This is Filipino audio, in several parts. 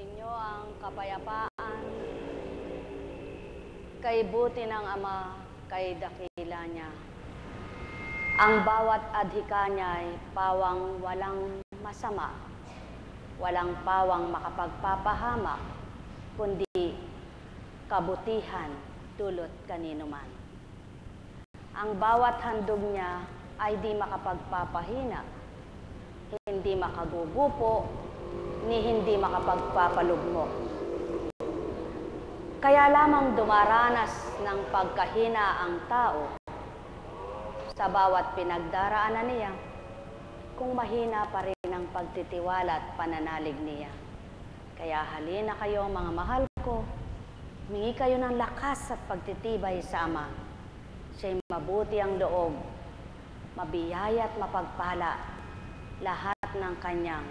inyo ang kapayapaan, kay buti ng Ama, kay dakila niya. Ang bawat adhika niya ay pawang walang masama, walang pawang makapagpapahamak, kundi kabutihan dulot kanino man. Ang bawat handog niya ay di makapagpapahina, hindi makagugupo, ni hindi makapagpapalugmok. Kaya lamang dumaranas ng pagkahina ang tao sa bawat pinagdaraanan niya, kung mahina pa rin ang pagtitiwala at pananalig niya. Kaya halina kayo mga mahal ko, humingi kayo ng lakas at pagtitibay sa Ama. Siya'y mabuti ang loob, mabiyaya at mapagpala, lahat ng kanyang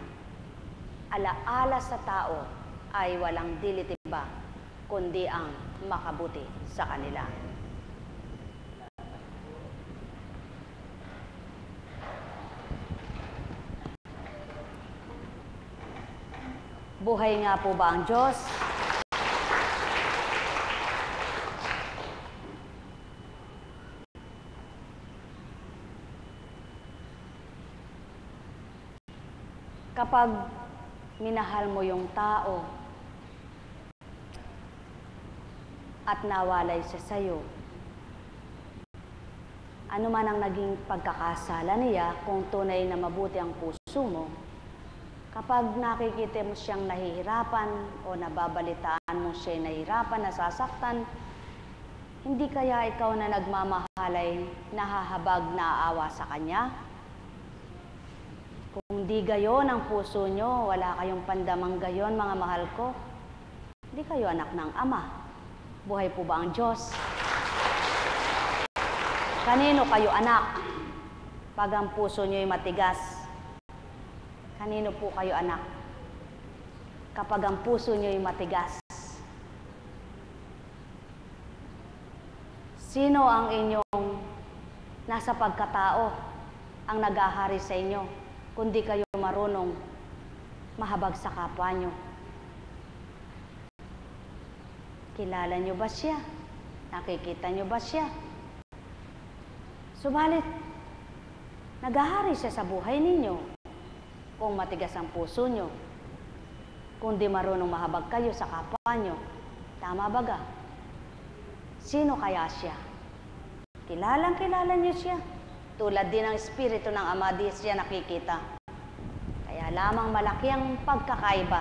alaala sa tao ay walang dilitiba, kundi ang makabuti sa kanila. Buhay nga po ba ang Diyos? Kapag minahal mo yung tao at nawalay siya sa'yo, ano man ang naging pagkakasala niya, kung tunay na mabuti ang puso mo, kapag nakikita mo siyang nahihirapan o nababalitaan mo siya'y nahihirapan, nasasaktan, hindi kaya ikaw na nagmamahalay, nahahabag na awa sa kanya? Kung di gayon ang puso nyo, wala kayong pandamang gayon, mga mahal ko, hindi kayo anak ng Ama. Buhay po ba ang Diyos? Kanino kayo anak? Pag ang puso nyo'y matigas, kanino po kayo anak? Kapag ang puso nyo'y matigas, sino ang inyong nasa pagkatao ang nag-ahari sa inyo? Kundi kayo marunong mahabag sa kapwa nyo. Kilala nyo ba siya? Nakikita nyo ba siya? Subalit, nag-ahari siya sa buhay ninyo kung matigas ang puso nyo. Kung di marunong mahabag kayo sa kapwa nyo. Tama baga? Sino kaya siya? Kilala nyo siya. Tulad din ng Espiritu ng Ama, di siya nakikita. Kaya lamang malaki ang pagkakaiba.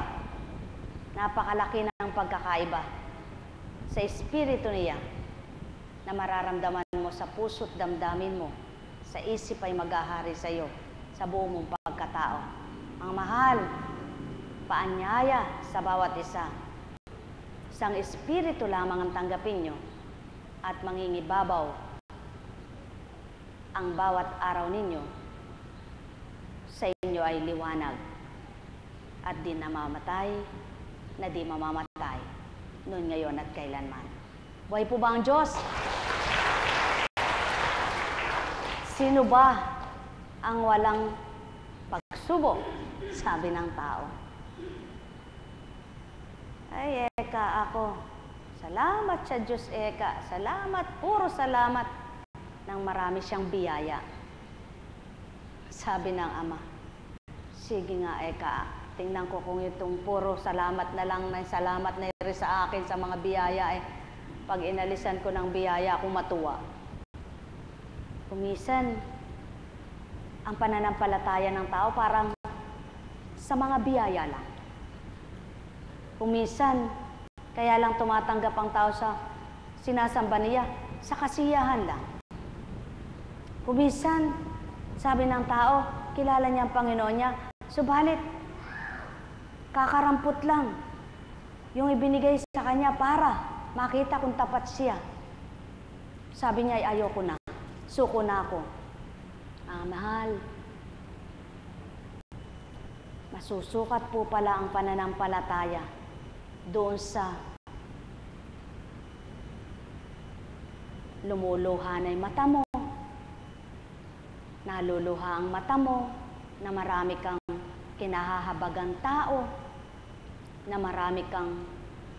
Napakalaki ng pagkakaiba sa Espiritu niya na mararamdaman mo sa puso't damdamin mo, sa isip ay mag-ahari sa iyo, sa buong mong pagkatao. Ang mahal, paanyaya sa bawat isa. Isang Espiritu lamang ang tanggapin nyo at mangingibabaw ang bawat araw ninyo, sa inyo ay liwanag at di namamatay na di mamamatay, noon, ngayon at kailanman. Buhay po ba ang Diyos? Sino ba ang walang pagsubok? Sabi ng tao. Ay, eka ako. Salamat sa Diyos, eka. Salamat, puro salamat. Nang marami siyang biyaya. Sabi ng Ama, sige nga eka, tingnan ko kung itong puro salamat na lang, na salamat na rin sa akin sa mga biyaya, pag inalisan ko ng biyaya, ako matuwa. Kumisan, ang pananampalataya ng tao parang sa mga biyaya lang. Kumisan, kaya lang tumatanggap ang tao sa sinasamba niya, sa kasiyahan lang. Kumisan, sabi ng tao, kilala niya ang Panginoon niya, subalit, kakarampot lang yung ibinigay sa kanya para makita kung tapat siya. Sabi niya, ayoko na, suko na ako. Mahal, masusukat po pala ang pananampalataya doon sa lumuluha na yung mata mo, naluluha ang mata mo, na marami kang kinahahabagang tao, na marami kang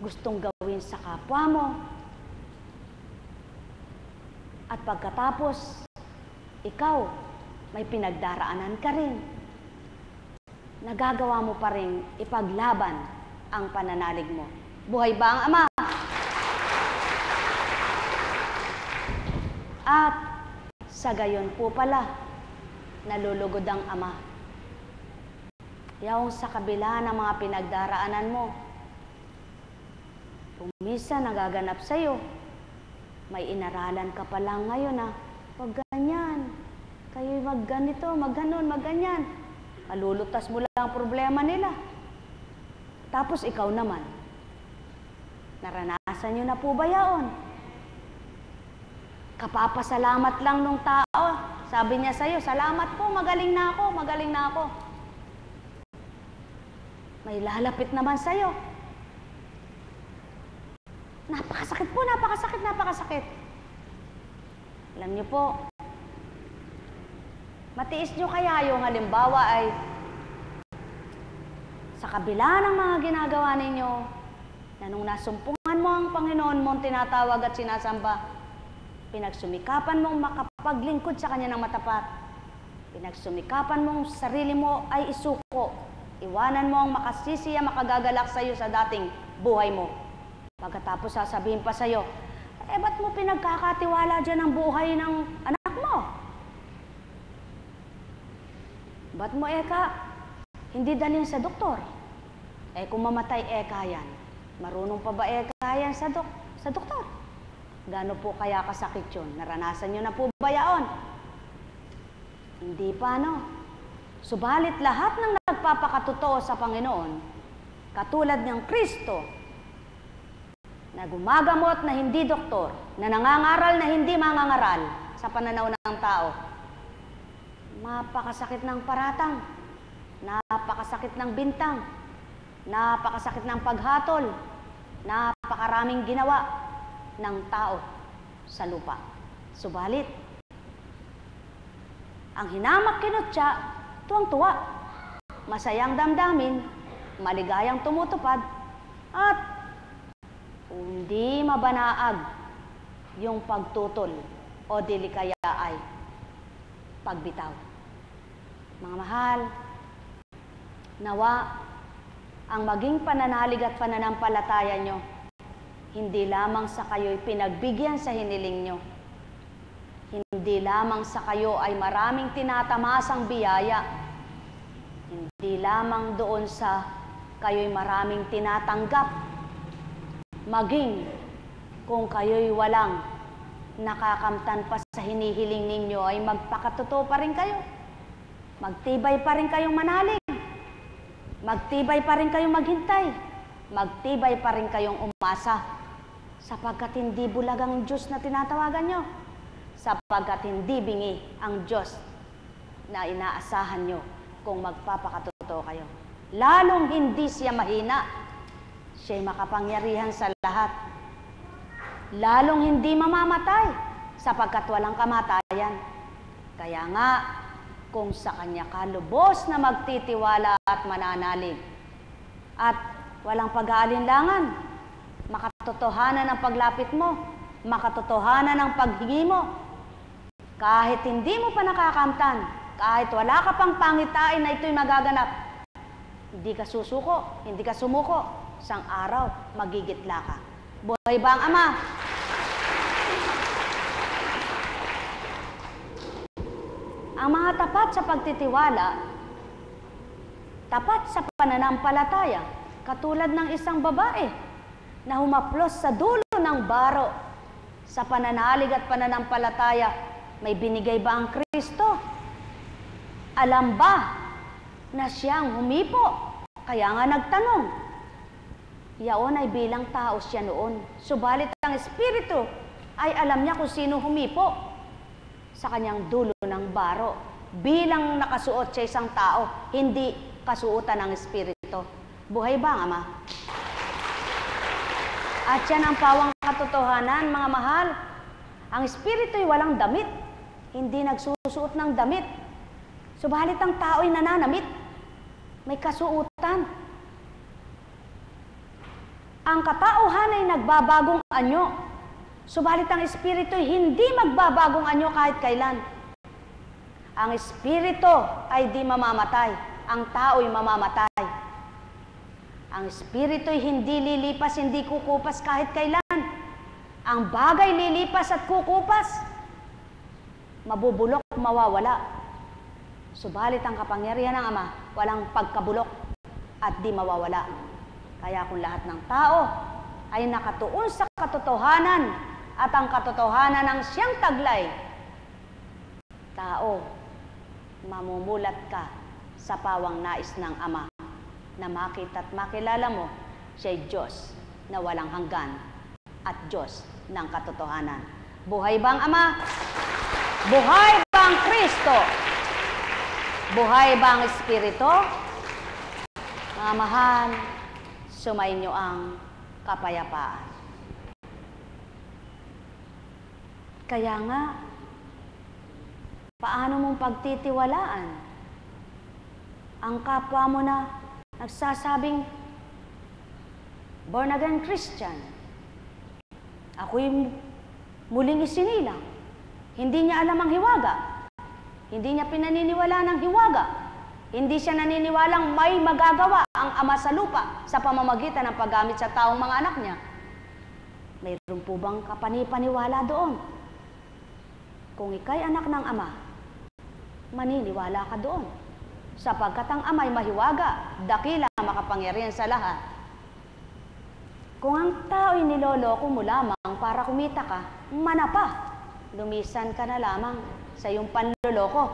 gustong gawin sa kapwa mo. At pagkatapos, ikaw, may pinagdaraanan ka rin. Nagagawa mo pa rin ipaglaban ang pananalig mo. Buhay ba ang Ama? At sa gayon po pala, nalulugod ang Ama. Yung sa kabila ng mga pinagdaraanan mo, kung minsan nagaganap sa'yo, may inaralan ka pa lang ngayon na, wag ganyan, kayo'y magganito, magganon, magganyan. Kalulutas mo lang ang problema nila. Tapos ikaw naman, naranasan nyo na po ba yaon? Kapapasalamat lang nung tao. Sabi niya sa'yo, salamat po, magaling na ako, magaling na ako. May lalapit naman sa'yo. Napakasakit po, napakasakit, napakasakit. Alam niyo po, matiis niyo kaya yung halimbawa ay sa kabila ng mga ginagawa ninyo, na nung nasumpungan mo ang Panginoon mong tinatawag at sinasamba, pinagsumikapan mong makapaglingkod sa Kanya ng matapat, pinagsumikapan mong sarili mo ay isuko, iwanan mo ang makasisiya, makagagalak sa iyo sa dating buhay mo. Pagkatapos sasabihin pa sa iyo, ba't mo pinagkakatiwala dyan ang buhay ng anak mo? Ba't mo hindi dalhin sa doktor? Kung mamatay yan, marunong pa ba yan sa doktor? Gaano po kaya kasakit yun? Naranasan nyo na po ba yaon? Hindi pa, no? Subalit lahat ng nagpapakatotoo sa Panginoon, katulad ng Kristo, na gumagamot na hindi doktor, na nangangaral na hindi mangangaral sa pananaw ng tao, napakasakit ng paratang, napakasakit ng bintang, napakasakit ng paghatol, napakaraming ginawa ng tao sa lupa. Subalit, ang hinamak kinutya, tuwang-tuwa, masayang damdamin, maligayang tumutupad, at hindi mabanaag yung pagtutol o dili kaya ay pagbitaw. Mga mahal, nawa ang maging pananalig at pananampalataya nyo, hindi lamang sa kayo'y pinagbigyan sa hiniling nyo, hindi lamang sa kayo ay maraming tinatamasang biyaya, hindi lamang doon sa kayo'y maraming tinatanggap, maging kung kayo'y walang nakakamtan pa sa hinihiling ninyo ay magpakatotoo pa rin kayo. Magtibay pa rin kayong manalig. Magtibay pa rin kayong maghintay. Magtibay pa rin kayong umasa. Sapagkat hindi bulag ang Diyos na tinatawagan nyo. Sapagkat hindi bingi ang Diyos na inaasahan nyo kung magpapakatotoo kayo. Lalong hindi siya mahina. Siya'y makapangyarihan sa lahat. Lalong hindi mamamatay, sapagkat walang kamatayan. Kaya nga, kung sa Kanya ka lubos na magtitiwala at mananalig, at walang pag-aalinlangan, makatotohanan ang paglapit mo, makatotohanan ang paghingi mo, kahit hindi mo pa nakakamtan, kahit wala ka pang pangitain na ito'y magaganap, hindi ka susuko, hindi ka sumuko, isang araw, magigitla ka. Buhay ba ang Ama? Ang mga tapat sa pagtitiwala, tapat sa pananampalataya, katulad ng isang babae na humaplos sa dulo ng baro. Sa pananalig at pananampalataya, may binigay ba ang Kristo? Alam ba na siyang humipo? Kaya nga nagtanong. Yaon ay bilang tao siya noon. Subalit ang Espiritu ay alam niya kung sino humipo sa kanyang dulo ng baro. Bilang nakasuot sa isang tao, hindi kasuotan ng Espiritu. Buhay ba ang Ama? At yan ang pawang katotohanan, mga mahal. Ang Espiritu ay walang damit. Hindi nagsusuot ng damit. Subalit ang tao ay nananamit. May kasuotan. Ang katauhan ay nagbabagong anyo. Subalit ang Espiritu ay hindi magbabagong anyo kahit kailan. Ang Espiritu ay di mamamatay. Ang tao ay mamamatay. Ang Espiritu ay hindi lilipas, hindi kukupas kahit kailan. Ang bagay lilipas at kukupas. Mabubulok, mawawala. Subalit ang kapangyarihan ng Ama, walang pagkabulok at di mawawala. Kaya kung lahat ng tao ay nakatuon sa katotohanan at ang katotohanan ng siyang taglay, tao, mamumulat ka sa pawang nais ng Ama na makita at makilala mo siya'y Diyos na walang hanggan at Diyos ng katotohanan. Buhay bang Ama? Buhay bang Kristo? Buhay bang Espiritu? Mga mahal, sumainyo ang kapayapaan. Kaya nga, paano mong pagtitiwalaan ang kapwa mo na nagsasabing born again Christian? Ako'y muling isinilang. Hindi niya alam ang hiwaga. Hindi niya pinaniniwala ng hiwaga. Hindi siya naniniwalang may magagawa ang Ama sa lupa sa pamamagitan ng paggamit sa taong mga anak niya. Mayroon po bang kapanipaniwala doon? Kung ika'y anak ng Ama, maniniwala ka doon. Sapagkat ang Ama'y mahiwaga, dakila, makapangyarihan sa lahat. Kung ang tao'y niloloko mo lamang para kumita ka, manapa, lumisan ka na lamang sa iyong panloloko.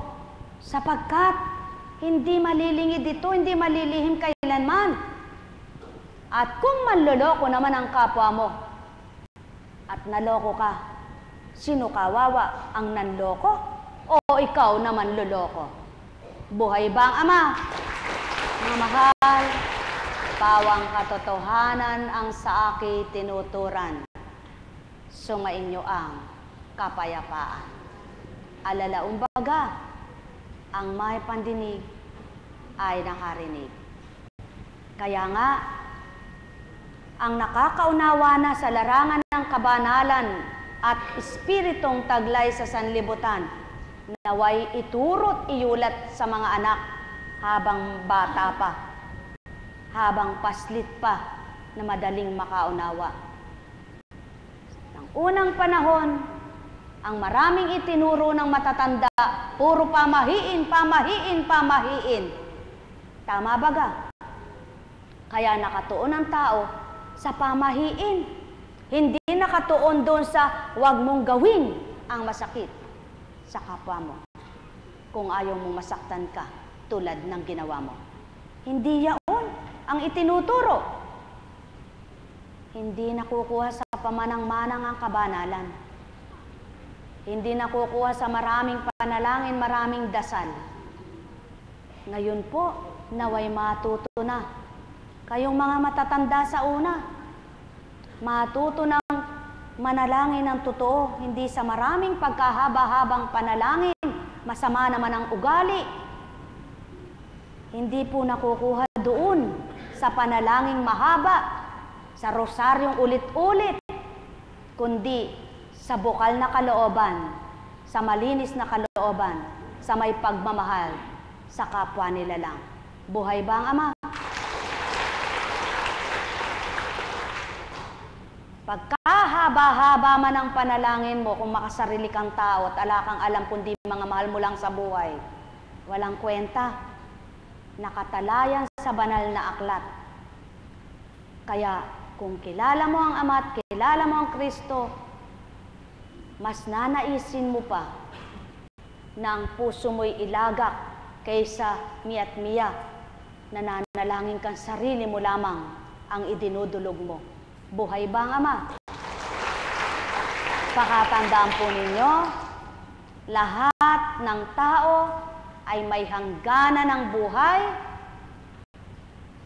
Sapagkat hindi malilingid ito, hindi malilihim kailanman. At kung manloloko naman ang kapwa mo at naloko ka, sino kawawa, ang nanloko o ikaw na manloloko? Buhay ba ang Ama? Mga mahal, pawang katotohanan ang sa akin tinuturan. Sumainyo ang kapayapaan. Alalaong baga, ang may pandinig ay nakarinig. Kaya nga, ang nakakaunawa na sa larangan ng kabanalan at espiritong taglay sa sanlibutan, naway iturot iulat sa mga anak habang bata pa, habang paslit pa na madaling makaunawa. Ng unang panahon, ang maraming itinuro ng matatanda, puro pamahiin, pamahiin, pamahiin. Tama baga? Kaya nakatuon ang tao sa pamahiin. Hindi nakatuon doon sa huwag mong gawin ang masakit sa kapwa mo kung ayaw mong masaktan ka tulad ng ginawa mo. Hindi yaon ang itinuturo. Hindi nakukuha sa pamanang-manang ang kabanalan. Hindi nakukuha sa maraming panalangin, maraming dasal. Ngayon po, naway matuto na. Kayong mga matatanda sa una, matuto ng manalangin ng totoo, hindi sa maraming pagkahaba-habang panalangin, masama naman ang ugali. Hindi po nakukuha doon sa panalangin mahaba, sa rosaryong ulit-ulit, kundi sa bukal na kalooban, sa malinis na kalooban, sa may pagmamahal sa kapwa nila lang. Buhay ba ang Ama? Pagkahaba-haba man ang panalangin mo kung makasarili kang tao at ala kang alam kundi mga mahal mo lang sa buhay, walang kwenta. Nakatalayan sa banal na aklat. Kaya kung kilala mo ang Ama at kilala mo ang Kristo, mas nanaisin mo pa na ang puso mo'y ilagak kaysa miya't miya na nanalangin kang sarili mo lamang ang idinudulog mo. Buhay ba ang Ama? Pakatandaan po ninyo, lahat ng tao ay may hangganan ng buhay,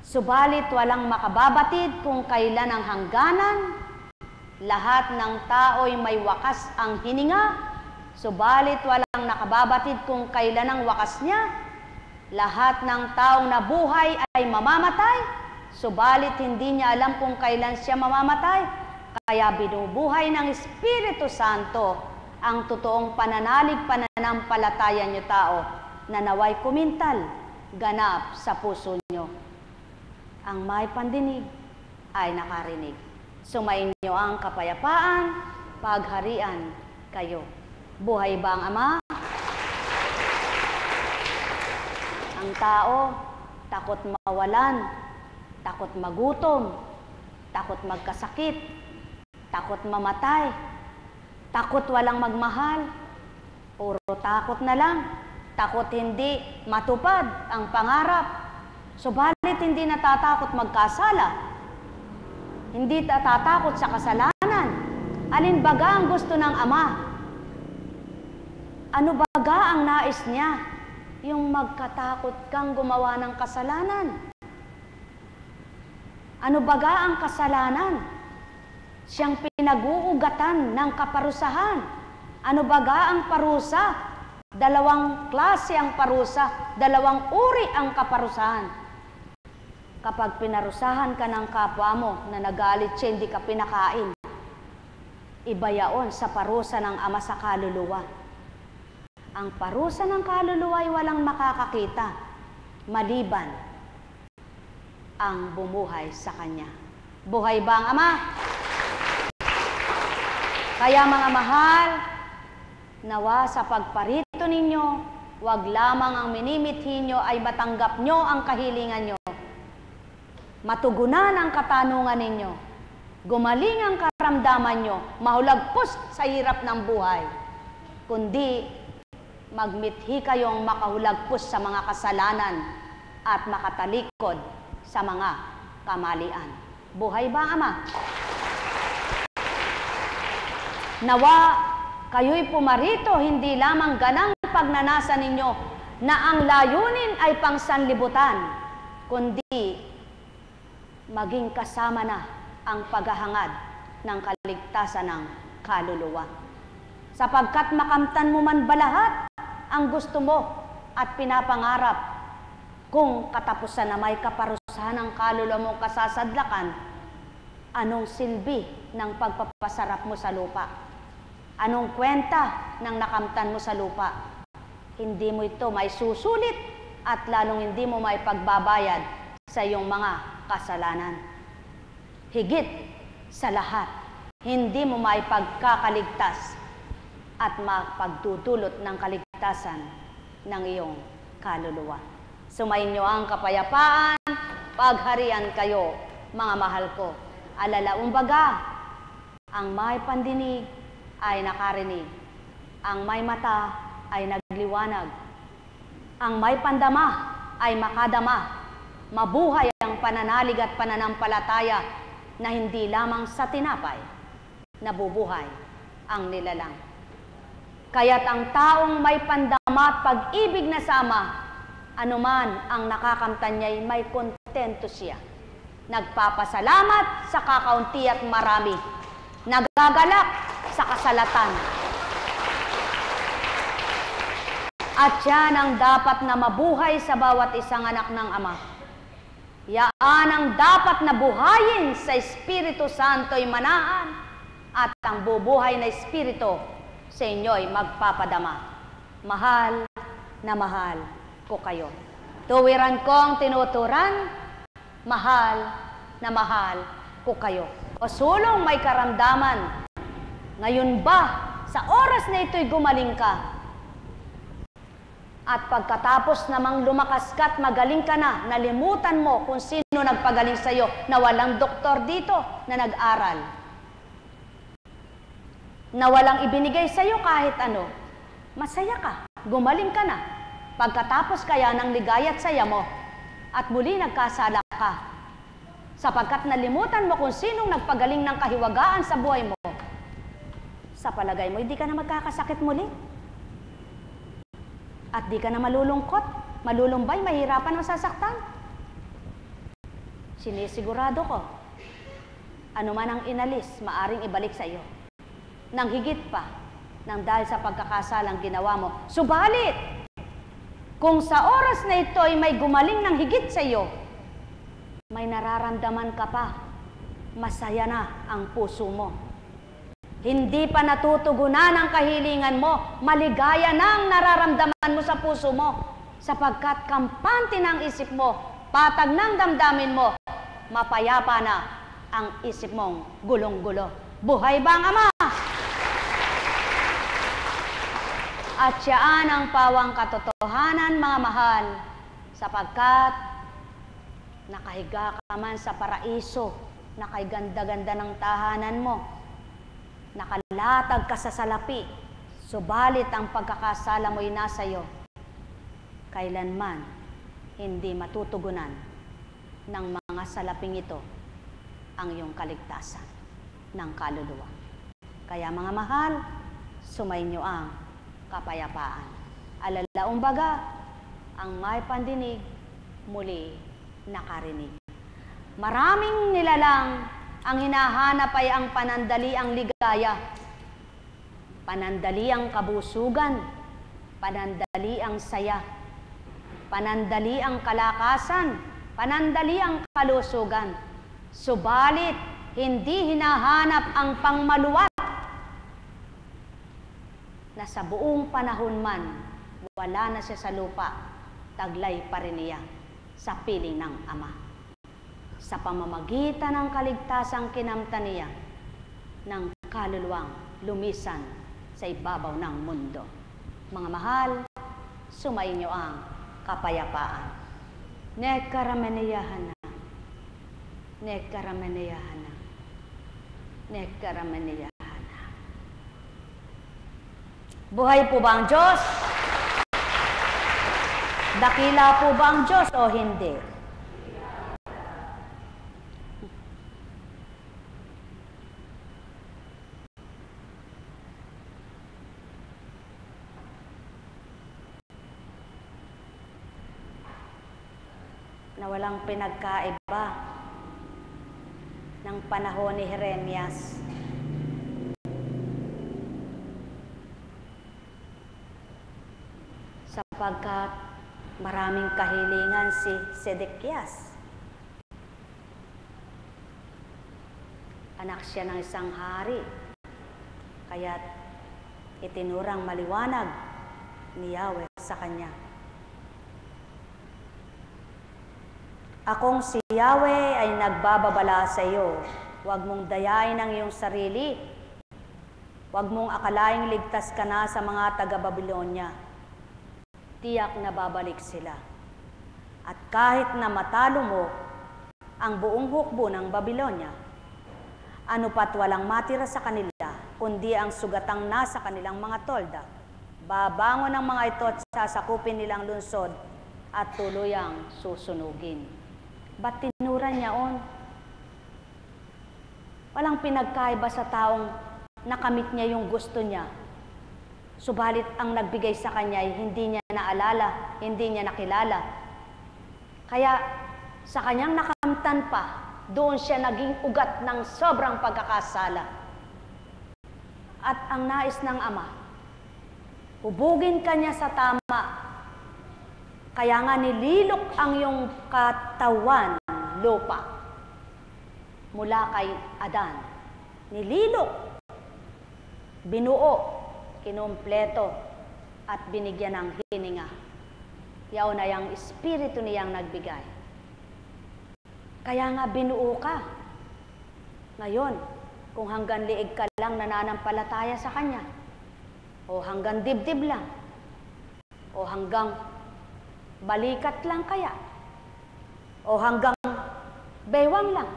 subalit walang makababatid kung kailan ang hangganan. Lahat ng tao ay may wakas ang hininga, subalit walang nakababatid kung kailan ang wakas niya. Lahat ng taong nabuhay ay mamamatay, subalit hindi niya alam kung kailan siya mamamatay. Kaya binubuhay ng Espiritu Santo ang totoong pananampalataya niyo tao na naway kumintal, ganap sa puso niyo. Ang may pandinig ay nakarinig. Sumain niyo ang kapayapaan, pagharian kayo. Buhay ba ang Ama? Ang tao, takot mawalan, takot magutom, takot magkasakit, takot mamatay, takot walang magmahal, puro takot na lang, takot hindi matupad ang pangarap. Subalit hindi natatakot magkasala, hindi natatakot sa kasalanan. Alin baga ang gusto ng Ama? Ano baga ang nais niya? Yung magkatakot kang gumawa ng kasalanan. Ano baga ang kasalanan? Siyang pinag-uugatan ng kaparusahan. Ano baga ang parusa? Dalawang klase ang parusa, dalawang uri ang kaparusahan. Kapag pinarusahan ka ng kapwa mo na nagalit siya, hindi ka pinakain, iba yaon sa parusa ng Ama sa kaluluwa. Ang parusa ng kaluluwa ay walang makakakita, maliban ang bumuhay sa Kanya. Buhay ba ang Ama? Kaya mga mahal, nawa sa pagparito ninyo, wag lamang ang minimithi nyo ay matanggap nyo ang kahilingan nyo. Matugunan ang katanungan ninyo. Gumaling ang karamdaman nyo, mahulagpos sa hirap ng buhay. Kundi, magmithi kayong makahulagpos sa mga kasalanan at makatalikod sa mga kamalian. Buhay ba ang Ama? Nawa, kayo'y pumarito hindi lamang ganang pagnanasa ninyo na ang layunin ay pangsanlibutan, kundi maging kasama na ang paghahangad ng kaligtasan ng kaluluwa. Sapagkat makamtan mo man ba lahat ang gusto mo at pinapangarap, kung katapusan na may kaparusahan ng kaluluwa mo kasasadlakan, anong silbi ng pagpapasarap mo sa lupa? Anong kwenta ng nakamtan mo sa lupa? Hindi mo ito may susulit at lalong hindi mo may pagbabayad sa iyong mga kasalanan. Higit sa lahat, hindi mo may pagkakaligtas at mapagdudulot ng kaligtasan ng iyong kaluluwa. Sumayin niyo ang kapayapaan, pagharian kayo, mga mahal ko. Alalaong baga, ang may pandinig ay nakarinig, ang may mata ay nagliwanag, ang may pandama ay makadama. Mabuhay ang pananalig at pananampalataya na hindi lamang sa tinapay nabubuhay ang nilalang. Kaya't ang taong may pandama at pag-ibig na sama, anuman ang nakakamtan niya'y may kontento siya. Nagpapasalamat sa kakaunti at marami. Nagagalak sa kasalatan. At yan ang dapat na mabuhay sa bawat isang anak ng Ama. Yaan ang dapat na buhayin sa Espiritu Santo'y manahan at ang bubuhay na Espiritu sa inyo'y magpapadama. Mahal na mahal ko kayo. Tuwiran kong tinuturan, mahal na mahal ko kayo. O sulong may karamdaman, ngayon ba sa oras na ito'y gumaling ka? At pagkatapos namang lumakas ka at magaling ka na, nalimutan mo kung sino nagpagaling sa iyo na walang doktor dito na nag-aral. Na walang ibinigay sa iyo kahit ano. Masaya ka, gumaling ka na. Pagkatapos kaya ng ligaya at saya mo at muli nagkasala ka. Sapagkat nalimutan mo kung sinong nagpagaling ng kahiwagaan sa buhay mo. Sa palagay mo, hindi ka na magkakasakit muli. At di ka na malulungkot, malulumbay, mahirapan o sasaktan. Sinisigurado ko, ano man ang inalis, maaring ibalik sa iyo. Nang higit pa, nang dahil sa pagkakasalang ginawa mo. Subalit, kung sa oras na ito ay may gumaling ng higit sa iyo, may nararamdaman ka pa, masaya na ang puso mo. Hindi pa natutugunan ang kahilingan mo, maligaya na ang nararamdaman mo sa puso mo, sapagkat kampante ng isip mo, patag ng damdamin mo, mapayapa na ang isip mong gulong-gulo. Buhay ba ang Ama? At siyaan ang pawang katotohanan, mga mahal, sapagkat nakahiga ka man sa paraiso, nakaganda-ganda ng tahanan mo, nakalatag ka sa salapi, subalit ang pagkakasala mo'y nasa iyo, kailanman hindi matutugunan ng mga salaping ito ang iyong kaligtasan ng kaluluwa. Kaya mga mahal, sumainyo ang kapayapaan. Alalaong baga, ang may pandinig, muli nakarinig. Maraming nilalang ang hinahanap ay ang panandaliang ligaya, panandaliang kabusugan, panandaliang saya, panandaliang kalakasan, panandaliang kalusugan. Subalit, hindi hinahanap ang pangmaluwat na sa buong panahon man, wala na siya sa lupa, taglay pa rin niya sa piling ng Ama. Sa pamamagitan ng kaligtasang kinamtan niya ng kaluluwang lumisan sa ibabaw ng mundo. Mga mahal, sumainyo ang kapayapaan. Nekarameneyahan na. Nekarameneyahan na. Nekarameneyahan na. Buhay po ba ang Diyos? Dakila po ba ang Diyos o hindi? Na walang pinagkaiba ng panahon ni Jeremias. Sapagkat maraming kahilingan si Sedekias. Anak siya ng isang hari, kaya't itinurang maliwanag ni Yahweh sa kanya. Akong si Yahweh ay nagbababala sa iyo. Huwag mong dayain ang iyong sarili. Huwag mong akalaing ligtas ka na sa mga taga-Babilonya. Tiyak na babalik sila. At kahit na matalo mo ang buong hukbo ng Babilonya, ano pat walang matira sa kanila, kundi ang sugatang nasa kanilang mga tolda. Babangon ang mga ito at sasakupin nilang lungsod at tuluyang susunugin. Ba't tinura niya on? Walang pinagkaiba sa taong nakamit niya yung gusto niya. Subalit ang nagbigay sa kanya ay hindi niya naalala, hindi niya nakilala. Kaya sa kanyang nakamtan pa, doon siya naging ugat ng sobrang pagkakasala. At ang nais ng Ama, hubugin ka niya sa tama. Kaya nga nililok ang iyong katawan, lupa, mula kay Adan. Nililok, binuo, kinumpleto, at binigyan ng hininga. Yaon na yung espiritu niyang nagbigay. Kaya nga binuo ka. Ngayon, kung hanggang liig ka lang nananampalataya sa Kanya, o hanggang dibdib lang, o hanggang balikat lang kaya, o hanggang bewang lang,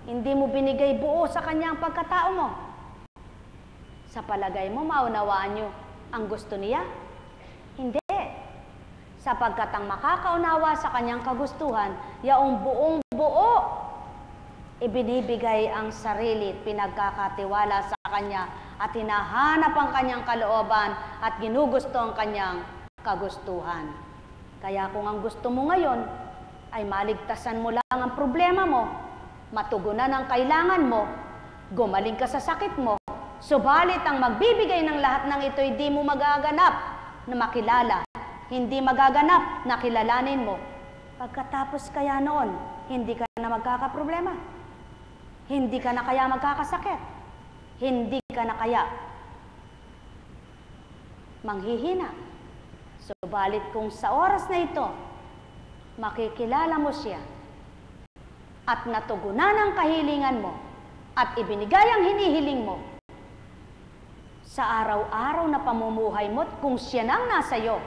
hindi mo binigay buo sa Kanya ang pagkatao mo, sa palagay mo maunawaan niyo ang gusto niya? Hindi. Sapagkat ang makakaunawa sa Kanyang kagustuhan, yaong buong buo, ibinibigay ang sarili, pinagkakatiwala sa Kanya, at hinahanap ang Kanyang kalooban at ginugusto ang Kanyang kagustuhan. Kaya kung ang gusto mo ngayon ay maligtasan mo lang ang problema mo, matugunan ang kailangan mo, gumaling ka sa sakit mo, subalit ang magbibigay ng lahat ng ito, hindi mo magaganap na makilala, hindi magaganap na kilalanin mo Pagkatapos kaya noon, hindi ka na magkakaproblema. Hindi ka na kaya magkakasakit. Hindi ka na kaya manghihina. Subalit kung sa oras na ito, makikilala mo siya at natugunan ang kahilingan mo at ibinigay ang hinihiling mo sa araw-araw na pamumuhay mo, kung siya nang nasa iyo,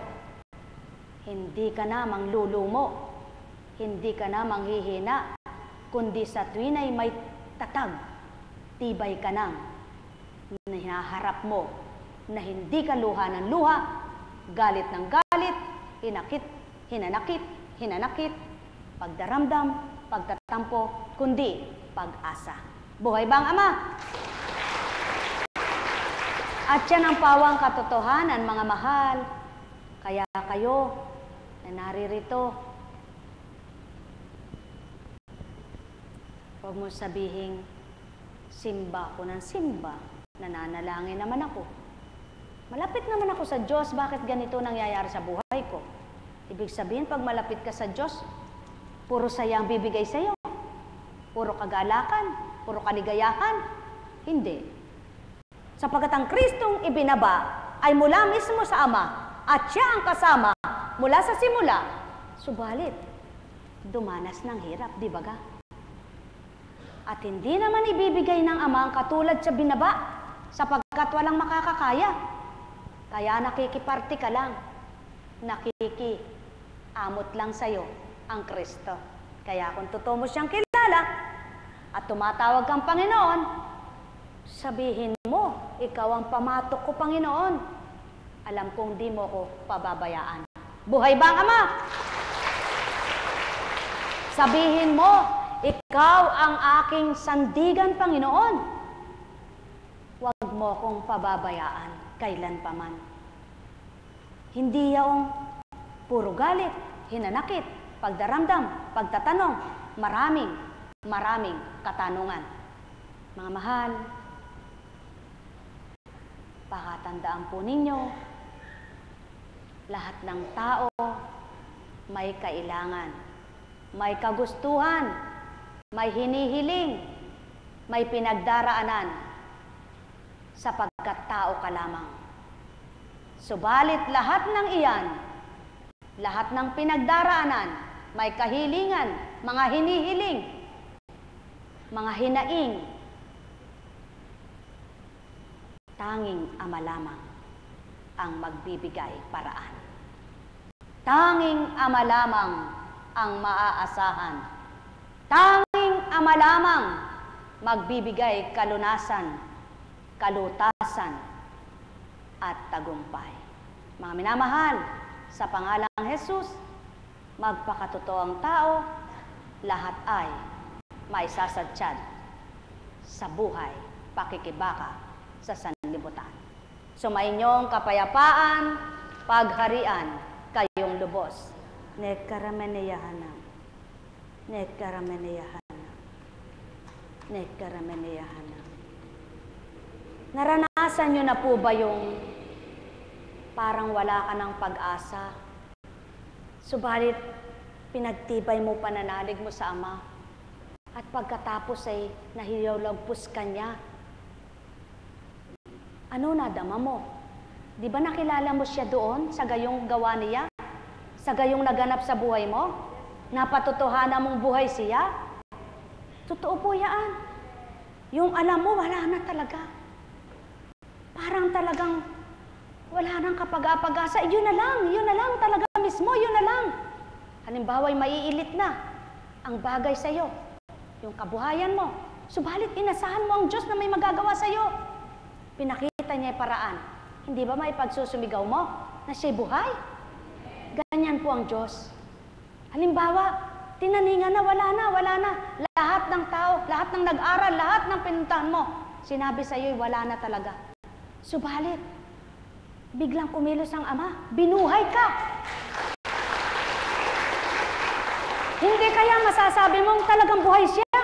hindi ka na manglulumo, hindi ka na manghihina, kundi sa tuwin ay may tatag, tibay ka nang hinaharap mo na hindi ka luha ng luha, galit ng galit, hinanakit, pagdaramdam, pagtatampo, kundi pag-asa. Buhay ba ang Ama? At yan ang pawang katotohanan, mga mahal. Kaya kayo na naririto, huwag mo sabihing, simba ko ng simba, nananalangin naman ako. Malapit naman ako sa Diyos, bakit ganito nangyayari sa buhay ko? Ibig sabihin, pag malapit ka sa Diyos, puro saya ang bibigay sa iyo. Puro kagalakan, puro kaligayahan. Hindi. Sapagkat ang Kristong ibinaba ay mula mismo sa Ama at siya ang kasama mula sa simula. Subalit, dumanas ng hirap, di ba ga? At hindi naman ibibigay ng Ama ang katulad sa binaba sapagkat walang makakakaya. Kaya nakikiparty ka lang. Nakikiamot lang sa'yo ang Kristo. Kaya kung totoo mo siyang kilala at tumatawag kang Panginoon, sabihin mo, ikaw ang pamatok ko, Panginoon. Alam kong di mo ko pababayaan. Buhay ba ang Ama? Sabihin mo, ikaw ang aking sandigan, Panginoon. Huwag mo kong pababayaan kailanpaman. Hindi yaong puro galit, hinanakit, pagdaramdam, pagtatanong, maraming katanungan. Mga mahal, pakatandaan po ninyo, lahat ng tao may kailangan, may kagustuhan, may hinihiling, may pinagdaraanan, sapagkat tao ka lamang. Subalit lahat ng iyan, lahat ng pinagdaraanan, may kahilingan, mga hinihiling, mga hinaing, tanging Ama lamang ang magbibigay paraan. Tanging Ama lamang ang maaasahan. Tanging Ama lamang magbibigay kalunasan, kalutasan, at tagumpay. Mga minamahal, sa pangalang Jesus, magpakatotoo ang tao, lahat ay maisasadyad sa buhay, pakikibaka sa sanlibutan. Sumainyong kapayapaan, pagharian, kayong lubos. Nekkarameneyahanam. Nekkarameneyahanam. Nekkarameneyahanam. Naranasan nyo na po ba yung parang wala ka ng pag-asa? Subalit, pinagtibay mo pananalig mo sa Ama. At pagkatapos ay nahilolagpus ka niya. Ano nadama mo? Di ba nakilala mo siya doon sa gayong gawa niya? Sa gayong naganap sa buhay mo? Napatotohanan mong buhay siya? Totoo po yan. Yung alam mo, wala na talaga. Parang talagang wala nang kapag-apag-asa. Yun na lang talaga mismo, yun na lang. Halimbawa, maiilit na ang bagay sa iyo, yung kabuhayan mo. Subalit, inasahan mo ang Diyos na may magagawa sa iyo. Pinakita niya yung paraan. Hindi ba maipagsusumigaw mo na siya'y buhay? Ganyan po ang Diyos. Halimbawa, tinaningan na, wala na. Lahat ng tao, lahat ng nag-aral, lahat ng pinuntahan mo, sinabi sa iyo, wala na talaga. Subalit, biglang kumilos ang Ama, binuhay ka. Hindi kaya masasabi mong talagang buhay siya?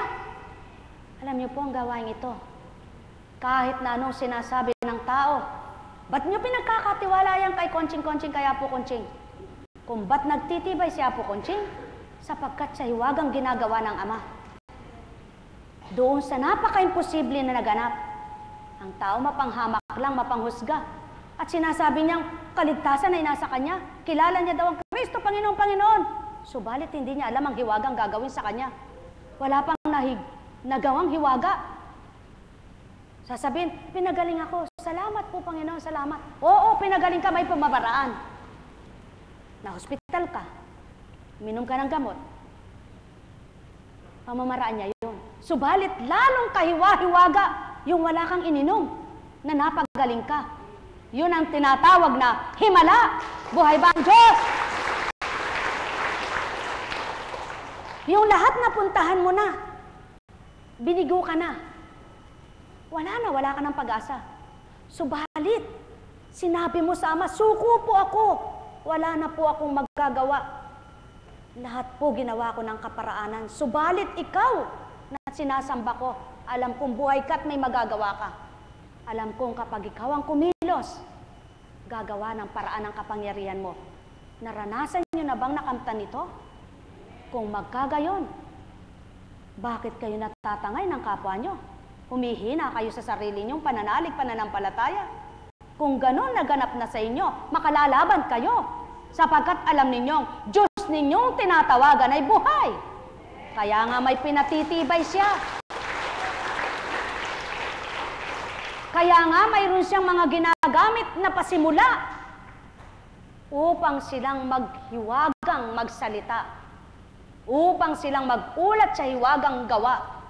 Alam niyo po ang gawain ito. Kahit na anong sinasabi ng tao, ba't niyo pinagkakatiwala yan kay Konching, kay Apo Konching? Kung ba't nagtitibay si Apo Konching, sapagkat sa hiwagang ginagawa ng Ama. Doon sa napaka-imposible na naganap, ang tao mapanghamak lang, mapanghusga. At sinasabi niyang kaligtasan ay nasa Kanya. Kilala niya daw ang Kristo, Panginoon, Panginoon. Subalit hindi niya alam ang hiwagang gagawin sa Kanya. Wala pang nagawang hiwaga. Sasabihin, pinagaling ako. Salamat po, Panginoon, salamat. Oo, pinagaling ka, may pumabaraan. Na-hospital ka. Minom ka ng gamot. Pamamaraan niya yun. Subalit, lalong kahiwa-hiwaga yung wala kang ininom na napagaling ka. Yun ang tinatawag na himala. Buhay ba ang Diyos? Yung lahat na puntahan mo na, binigo ka na. Wala ka ng pag-asa. Subalit, sinabi mo sa Ama, suko po ako. Wala na po akong magagawa. Lahat po ginawa ko ng kaparaanan. Subalit ikaw na sinasamba ko, alam kong buhay ka at may magagawa ka. Alam kong kapag ikaw ang kumilos, gagawa ng paraan ng kapangyarihan mo. Naranasan niyo na bang nakamtan ito? Kung magkagayon, bakit kayo natatangay ng kapwa nyo? Humihina kayo sa sarili niyong pananalig, pananampalataya. Kung ganon naganap na sa inyo, makalalaban kayo. Sapagkat alam ninyong, Diyos ninyong tinatawagan ay buhay. Kaya nga may pinatitibay siya. Kaya nga mayroon siyang mga ginagamit na pasimula upang silang maghiwagang magsalita. Upang silang magulat sa hiwagang gawa.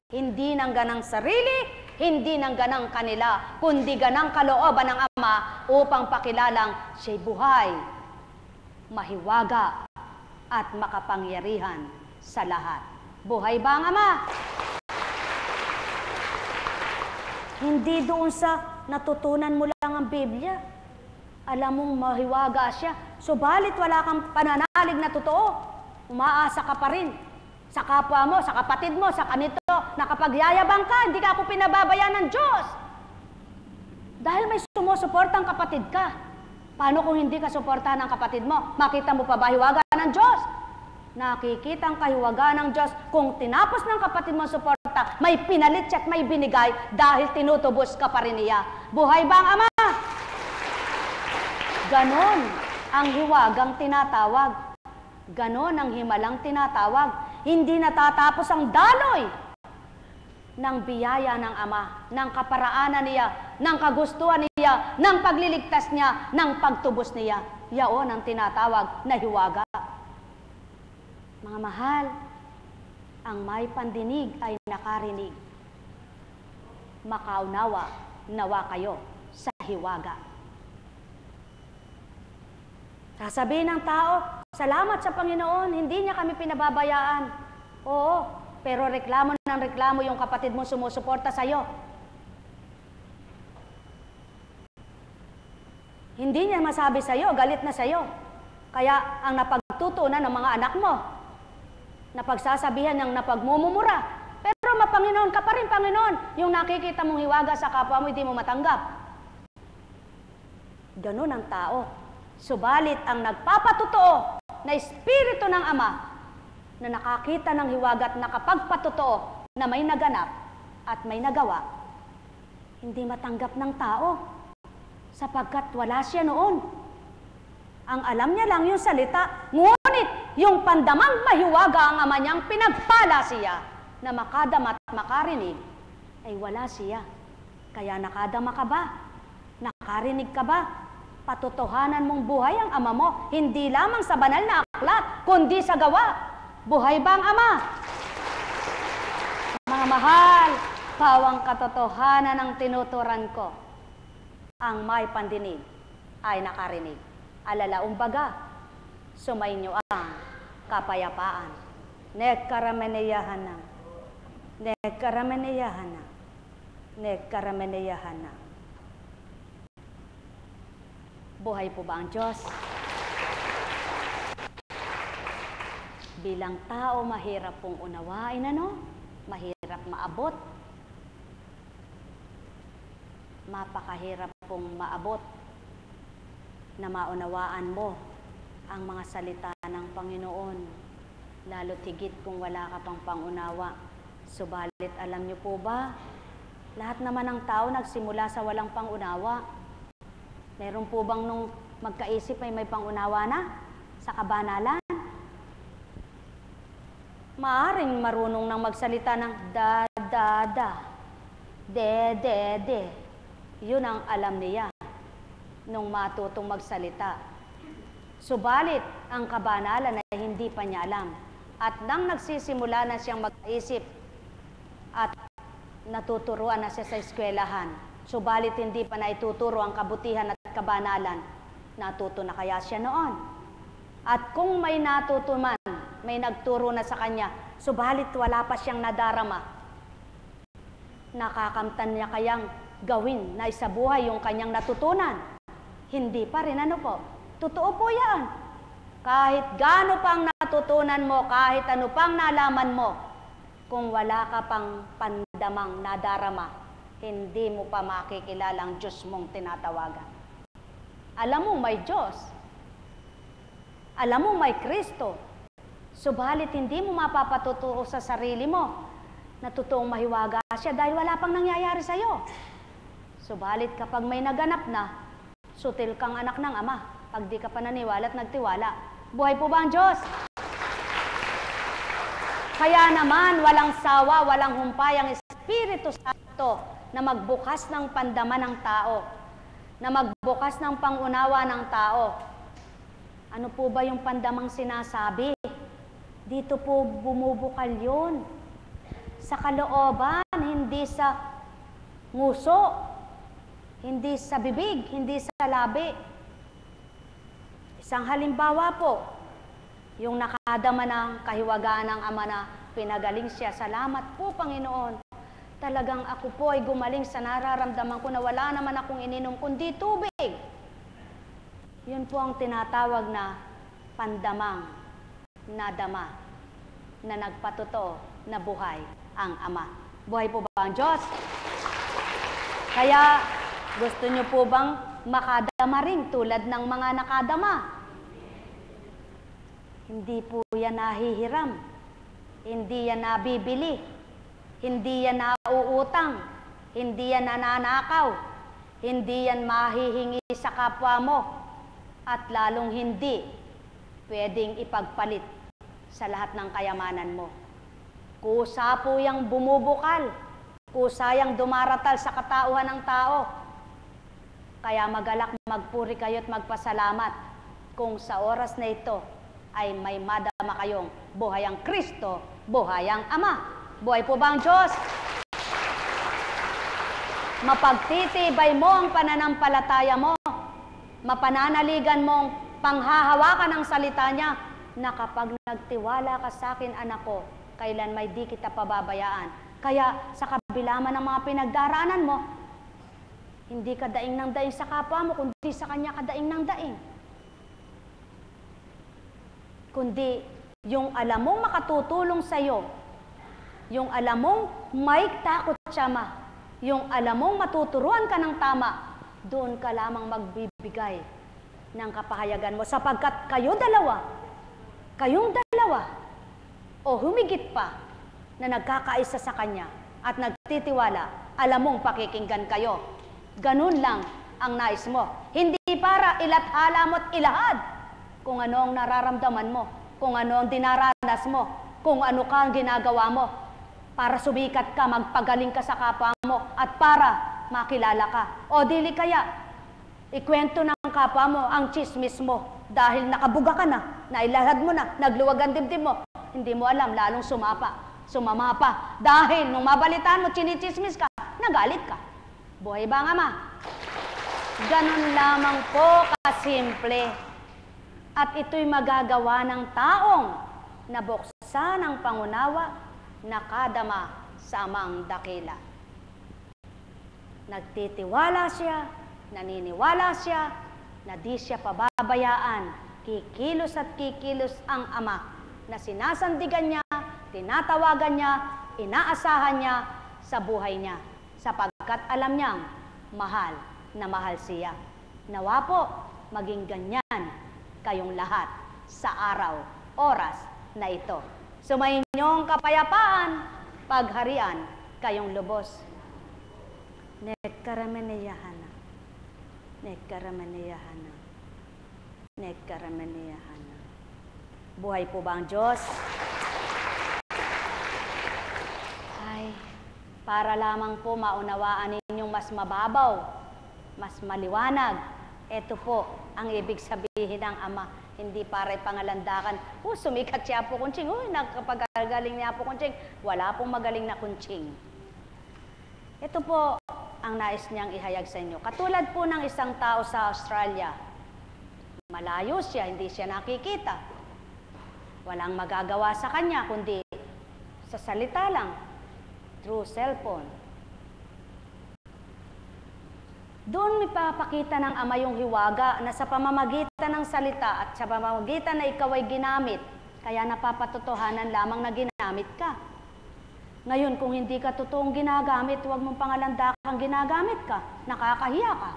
Hindi ng ganang sarili, hindi ng ganang kanila, kundi ganang kalooban ng Ama upang pakilalang siya'y buhay, mahiwaga, at makapangyarihan sa lahat. Buhay ba ang Ama? Hindi doon sa natutunan mo lang ang Biblia. Alam mong mahiwaga siya, subalit wala kang pananalig na totoo. Umaasa ka pa rin sa kapwa mo, sa kapatid mo, sa kanito, na kapag yayabang ka, hindi ka ako pinababayaan ng Diyos. Dahil may sumusuportang kapatid ka. Paano kung hindi ka suportahan ng kapatid mo? Makita mo pa ba hiwaga ng Diyos? Nakikita ang kahiwaga ng Diyos kung tinapos ng kapatid mo suporta, may pinalit siya at may binigay dahil tinutubos ka pa rin niya. Buhay ba ang Ama? Ganon ang hiwagang tinatawag. Ganon ang himalang tinatawag. Hindi natatapos ang daloy ng biyaya ng Ama, ng kaparaanan niya, ng kagustuhan niya, ng pagliligtas niya, ng pagtubos niya. Yaon ang tinatawag na hiwaga. Mga mahal, ang may pandinig ay nakarinig. Makaunawa, nawa kayo sa hiwaga. Sasabihin ng tao, salamat sa Panginoon, hindi niya kami pinababayaan. Oo, pero reklamo ng reklamo yung kapatid mo sumusuporta sa'yo. Hindi niya masabi sa'yo, galit na sa'yo. Kaya ang napagtutunan ng mga anak mo, napagsasabihan ng napagmumumura. Pero mapanginoon ka pa rin, Panginoon. Yung nakikita mong hiwaga sa kapwa mo, hindi mo matanggap. Ganun ang tao. Subalit ang nagpapatotoo na Espiritu ng Ama na nakakita ng hiwaga at nakapagpatotoo na may naganap at may nagawa, hindi matanggap ng tao sapagkat wala siya noon. Ang alam niya lang yung salita, ngunit yung pandamang mahiwaga ang Ama niyang pinagpala siya na makadama at makarinig, ay wala siya. Kaya nakadama ka ba? Nakarinig ka ba? Patotohanan mong buhay ang Ama mo, hindi lamang sa banal na aklat, kundi sa gawa. Buhay ba ang Ama? Mga mahal, pawang katotohanan ng tinuturan ko. Ang may pandinig ay nakarinig. Alalaong baga, sumainyo ang kapayapaan. Nekkarameneyahana. Nekkarameneyahana. Nekkarameneyahana. Buhay po ba ang Diyos? Bilang tao, mahirap pong unawain, ano? Mahirap maabot. Mapakahirap pong maabot na maunawaan mo ang mga salita ng Panginoon. lalo't higit kung wala ka pang pangunawa. Subalit alam niyo po ba, lahat naman ng tao nagsimula sa walang pangunawa. Meron po bang nung magkaisip ay may pangunawa na sa kabanalan? Maaring marunong nang magsalita ng da, de. Yun ang alam niya nung matutong magsalita. Subalit, ang kabanalan ay hindi pa niya alam. At nang nagsisimula na siyang mag-isip at natuturuan na siya sa eskwelahan, subalit hindi pa naituturo ang kabutihan at kabanalan, natuto na kaya siya noon. At kung may natuto man, may nagturo na sa kanya, subalit wala pa siyang nadarama, nakakamtan niya kayang gawin na isabuhay yung kanyang natutunan? Hindi pa rin, ano po? Totoo po yan. Kahit gaano pang natutunan mo, kahit ano pang nalaman mo, kung wala ka pang pandamang nadarama, hindi mo pa makikilala ang Diyos mong tinatawagan. Alam mo may Diyos. Alam mo may Kristo. Subalit hindi mo mapapatutuo sa sarili mo na totoong mahiwaga siya dahil wala pang nangyayari sa'yo. Subalit kapag may naganap na, sutil kang anak ng Ama. Pag di ka pa naniwala at nagtiwala, buhay po ba ang Diyos? Kaya naman, walang sawa, walang humpay ang Espiritu Santo na magbukas ng pandama ng tao, na magbukas ng pangunawa ng tao. Ano po ba yung pandamang sinasabi? Dito po bumubukal yun. Sa kalooban, hindi sa nguso, hindi sa bibig, hindi sa labi. Isang halimbawa po, yung nakadama ng kahiwagaan ng Ama na pinagaling siya. Salamat po, Panginoon. Talagang ako po ay gumaling sa nararamdaman ko na wala naman akong ininom kundi tubig. Yun po ang tinatawag na pandamang nadama na nagpatotoo na buhay ang Ama. Buhay po ba ang Diyos? Kaya gusto niyo po bang makadama rin tulad ng mga nakadama? Hindi po yan nahihiram. Hindi yan nabibili. Hindi yan nauutang. Hindi yan nananakaw. Hindi yan mahihingi sa kapwa mo. At lalong hindi pwedeng ipagpalit sa lahat ng kayamanan mo. Kusa po yang bumubukal. Kusa yang dumaratal sa katauhan ng tao. Kaya magalak, magpuri kayo at magpasalamat kung sa oras na ito ay may madama kayong buhay ang Kristo, buhay ang Ama. Buhay po ba ang Diyos? Mapagtitibay mo ang pananampalataya mo. Mapananaligan mong panghahawakan ng salita niya na kapag nagtiwala ka sa akin, anak ko, kailan may di kita pababayaan. Kaya sa kabila man ng mga pinagdaraanan mo, hindi ka daing ng daing sa kapwa mo, kundi sa kanya ka daing ng daing. Kundi yung alam mong makatutulong sa'yo, yung alam mong may takot siya yung alam mong matuturuan ka ng tama, doon ka lamang magbibigay ng kapahayagan mo. Sapagkat kayong dalawa, o humigit pa, na nagkakaisa sa kanya at nagtitiwala, alam mong pakikinggan kayo. Ganun lang ang nais mo. Hindi para ilathala mo't ilahad kung ano ang nararamdaman mo, kung ano ang dinaranas mo, kung ano ka ang ginagawa mo, para sumikat ka, magpagaling ka sa kapwa mo, at para makilala ka. O dili kaya, ikwento ng kapwa mo ang chismis mo dahil nakabuga ka na, nailahad mo na, nagluwag ang dibdib mo. Hindi mo alam, lalong sumama pa. Dahil nung mabalitaan mo, chinichismis ka, nagalit ka. Buhay ba ang Ama? Ganun lamang po kasimple. At ito'y magagawa ng taong nabuksan ng pangunawa, nakadama sa Amang dakila. Nagtitiwala siya, naniniwala siya, na di siya pababayaan. Kikilos at kikilos ang Ama na sinasandigan niya, tinatawagan niya, inaasahan niya sa buhay niya. Sapagkat alam niyang mahal na mahal siya. Nawa po, maging ganyan kayong lahat sa araw, oras, na ito. Sumainyong kapayapaan, pagharian kayong lubos. Nekaramaneyahana. Nekaramaneyahana. Nekaramaneyahana. Buhay po ba ang Diyos? Ay, para lamang po maunawaan ninyong mas mababaw, mas maliwanag. Ito po ang ibig sabihin ng Ama. Hindi para ipangalandakan. Sumikat si Apo Kunching. Nagkapagaling ni Apo Kunching. Wala pong magaling na Kunching. Ito po ang nais niyang ihayag sa inyo. Katulad po ng isang tao sa Australia. Malayo siya, hindi siya nakikita. Walang magagawa sa kanya, kundi sa salita lang, through cellphone. Doon may papakita ng Ama yung hiwaga na sa pamamagitan ng salita at sa pamamagitan na ikaw ay ginamit, kaya napapatotohanan lamang na ginamit ka. Ngayon, kung hindi ka totoong ginagamit, huwag mong pangalandakang ginagamit ka. Nakakahiya ka.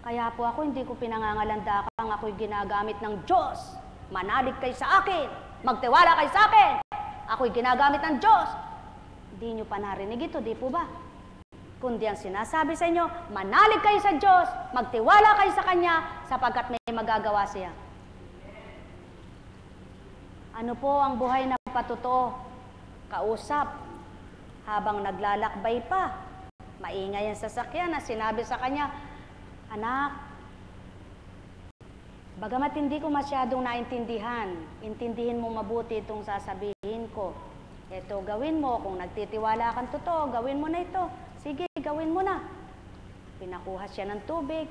Kaya po ako, hindi ko pinangangalandakang ako'y ginagamit ng Diyos. Manalig kayo sa akin. Magtiwala kayo sa akin. Ako'y ginagamit ng Diyos. Hindi nyo pa narinig ito, di po ba? Kundi ang sinasabi sa inyo, manalig kayo sa Diyos, magtiwala kayo sa Kanya, sapagkat may magagawa siya. Ano po ang buhay na patuto? Kausap, habang naglalakbay pa, maingay ang sasakyan na sinabi sa kanya, anak, bagamat hindi ko masyadong naintindihan, intindihin mo mabuti itong sasabihin ko. Ito, gawin mo. Kung nagtitiwala kang totoo, gawin mo na ito. Sige, gawin mo na. Pinakuha siya ng tubig.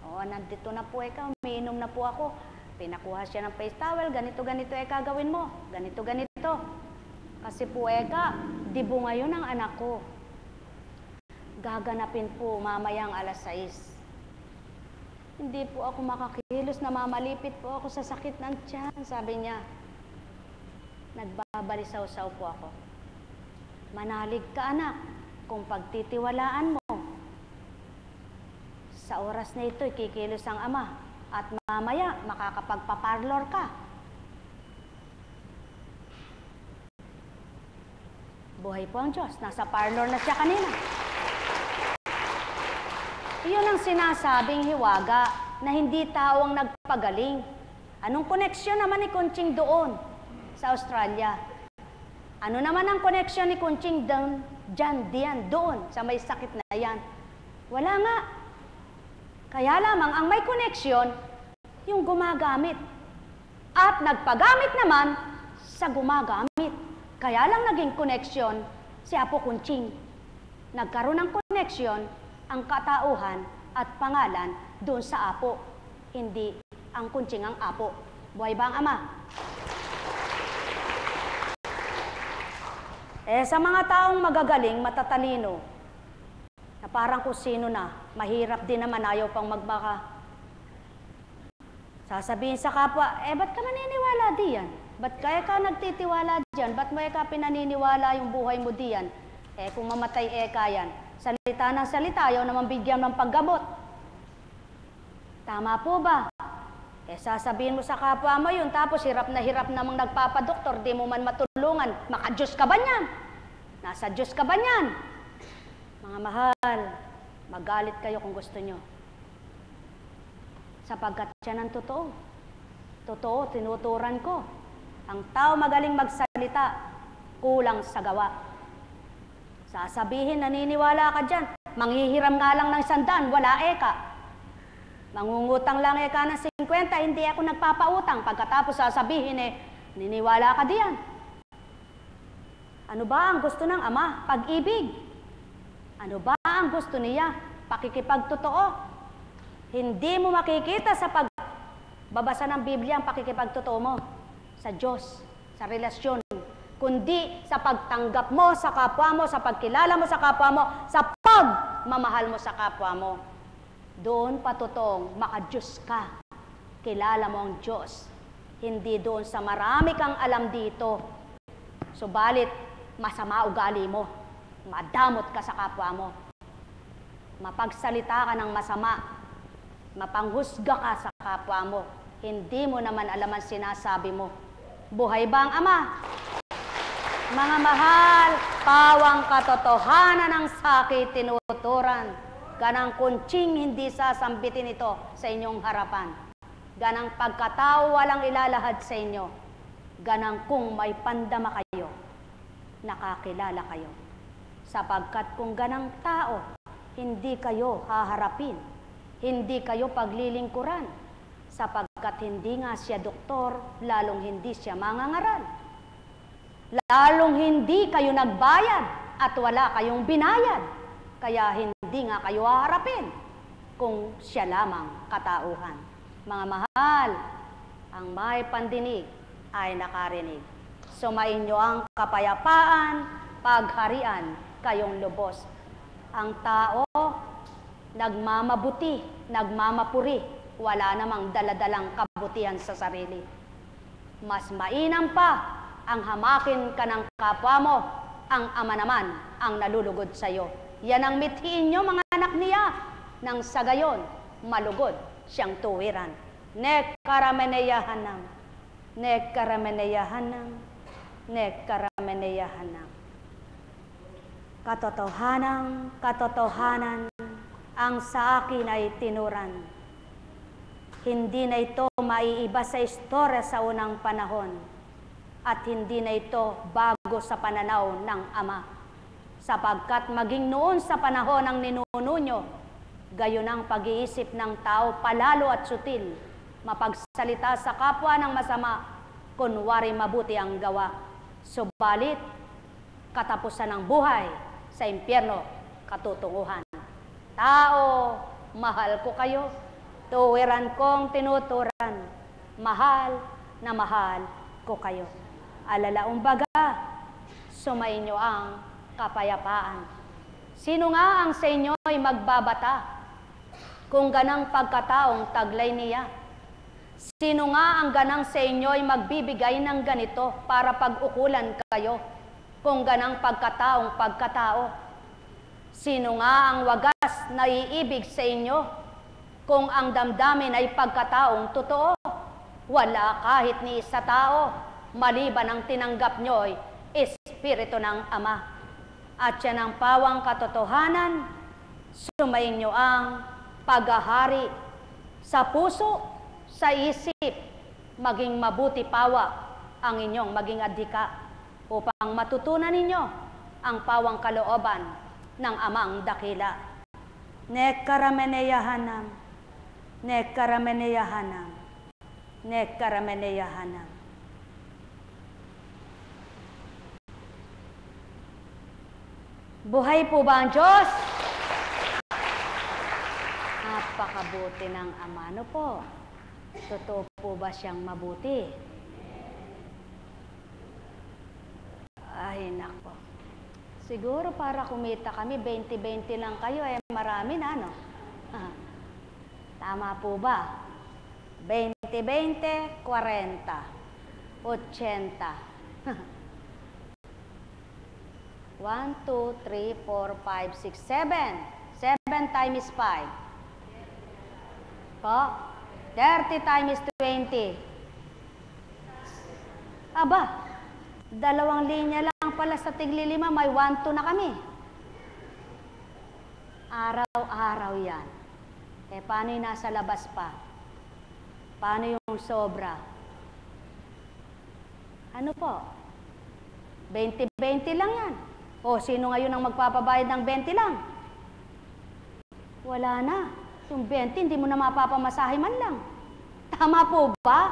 O, nandito na po eka, umiinom na po ako. Pinakuha siya ng face towel, ganito, eka, gawin mo. Ganito. Kasi po eka, dibo ngayon ang anak ko. Gaganapin po mamayang alas 6. Hindi po ako makakilos, namamalipit po ako sa sakit ng tiyan, sabi niya. Nagbabalisaw-saw po ako. Manalig ka anak, kung pagtitiwalaan mo. Sa oras na ito, kikilos ang Ama. At mamaya, makakapagpaparlor ka. Buhay po ang Diyos. Nasa parlor na siya kanina. Iyon ang sinasabing hiwaga na hindi tao ang nagpagaling. Anong koneksyon naman ni Kunching doon sa Australia? Ano naman ang koneksyon ni Kunching diyan, doon, sa may sakit na yan? Wala nga. Kaya lamang ang may koneksyon, yung gumagamit. At nagpagamit naman sa gumagamit. Kaya lang naging koneksyon si Apo Kunching. Nagkaroon ng koneksyon ang katauhan at pangalan doon sa Apo. Hindi ang Kunching ang Apo. Buhay ba ang Ama? Sa mga taong magagaling, matatalino, na parang kung sino na, mahirap din naman, ayaw pang magbaka. Sasabihin sa kapwa, ba't ka maniniwala diyan? Ba't kaya ka nagtitiwala diyan? Ba't mo ka pinaniniwala yung buhay mo diyan? Kung mamatay yan. Salita ng salita, ayaw naman bigyan ng paggamot. Tama po ba? Sasabihin mo sa kapwa mo yun, tapos hirap namang nagpapadoktor, di mo man matulungan. Maka-Diyos ka ba niyan? Nasa Diyos ka ba niyan? Mga mahal, magalit kayo kung gusto nyo. Sapagkat siya ng totoo. Totoo, tinuturan ko. Ang tao magaling magsalita, kulang sa gawa. Sasabihin, naniniwala ka dyan. Manghihiram nga lang ng 100, wala eka. Mangungutang lang eka ng 50, hindi ako nagpapautang. Pagkatapos sasabihin, niniwala ka diyan. Ano ba ang gusto ng Ama? Pag-ibig. Ano ba ang gusto niya? Pakikipagtotoo. Hindi mo makikita sa pagbabasa ng Biblia ang pakikipagtotoo mo sa Diyos, sa relasyon, kundi sa pagtanggap mo sa kapwa mo, sa pagkilala mo sa kapwa mo, sa pagmamahal mo sa kapwa mo. Doon patutong maka-Diyos ka. Kilala mo ang Diyos. Hindi doon sa marami kang alam dito. Subalit, masama ugali mo. Madamot ka sa kapwa mo. Mapagsalita ka ng masama. Mapanghusga ka sa kapwa mo. Hindi mo naman alam ang sinasabi mo. Buhay ba ang Ama? Mga mahal, pawang katotohanan ng sakit tinuturan. Ganang kuntsing hindi sasambitin ito sa inyong harapan. Ganang pagkatao walang ilalahad sa inyo. Ganang kung may pandama kayo, nakakilala kayo. Sapagkat kung ganang tao, hindi kayo haharapin, hindi kayo paglilingkuran. Sapagkat hindi nga siya doktor, lalong hindi siya mangangaral. Lalong hindi kayo nagbayad at wala kayong binayad. Kaya hindi nga kayo haharapin kung siya lamang katauhan. Mga mahal, ang may pandinig ay nakarinig. Sumain nyo ang kapayapaan, pagharian kayong lubos. Ang tao, nagmamabuti, nagmamapuri, wala namang daladalang kabutihan sa sarili. Mas mainam pa ang hamakin ka ng kapwa mo, ang Ama naman ang nalulugod sa iyo. Yan ang mithiin nyo, mga anak niya, nang sa gayon, malugod siyang tuwiran. Nek karameneyahanam, nek karameneyahanam, nek karameneyahanam. Katotohanan, katotohanan, ang sa akin ay tinuran. Hindi na ito maiiba sa istorya sa unang panahon. At hindi na ito bago sa pananaw ng Ama. Sapagkat maging noon sa panahon ng ninuno nyo, gayon ang pag-iisip ng tao palalo at sutil, mapagsalita sa kapwa ng masama, kunwari mabuti ang gawa. Subalit, katapusan ng buhay sa impyerno, katutunguhan. Tao, mahal ko kayo, tuwiran kong tinuturan, mahal na mahal ko kayo. Alalaong baga, sumainyo ang kapayapaan. Sino nga ang sa inyo ay magbabata kung ganang pagkataong taglay niya? Sino nga ang ganang sa inyo ay magbibigay ng ganito para pag-ukulan kayo kung ganang pagkataong pagkatao? Sino nga ang wagas na iibig sa inyo kung ang damdamin ay pagkataong totoo? Wala kahit ni isa tao, maliban ang tinanggap nyo'y Espiritu ng Ama. At yan ang pawang katotohanan, sumayin nyo ang paghahari sa puso, sa isip, maging mabuti pawa ang inyong maging adhika upang matutunan ninyo ang pawang kalooban ng Amang dakila. Nek karameneyahanam, nek karameneyahanam, nek karameneyahanam. Buhay po ba ang Diyos? Napakabuti ng Ama. Ano po? Totoo po ba siyang mabuti? Ay, nako. Siguro para kumita kami, 20-20 lang kayo, eh marami na, no? Tama po ba? 20-20, 40, 80. 1, 2, 3, 4, 5, 6, 7. 7 times 5. Po? 30 times 20. Aba, 2 linya lang pala sa tigli-5, may 1, 2 na kami. Araw-araw yan. Eh, paano yung nasa labas pa? Paano yung sobra? Ano po? 20-20 lang yan. O, sino ngayon ang magpapabayad ng 20 lang? Wala na. Yung 20, hindi mo na mapapamasahe man lang. Tama po ba?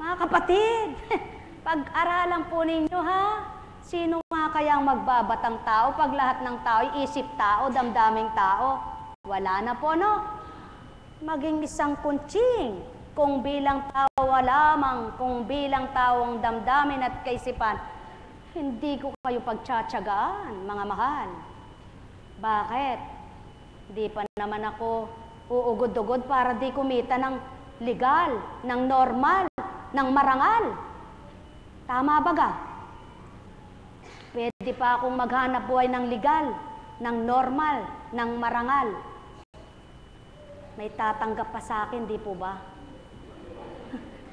Mga kapatid, pag-aralan po ninyo, ha? Sino nga kaya ang magbabatang tao pag lahat ng tao, isip tao, damdaming tao? Wala na po, no? Maging isang kuntsing. Kung bilang tao lamang, kung bilang tao ang damdamin at kaisipan, hindi ko kayo pagtsatsagaan, mga mahal. Bakit? Di pa naman ako uugod-ugod para di kumita ng legal, ng normal, ng marangal. Tama ba ga? Pwede pa akong maghanap buhay ng legal, ng normal, ng marangal. May tatanggap pa sa akin, di po ba?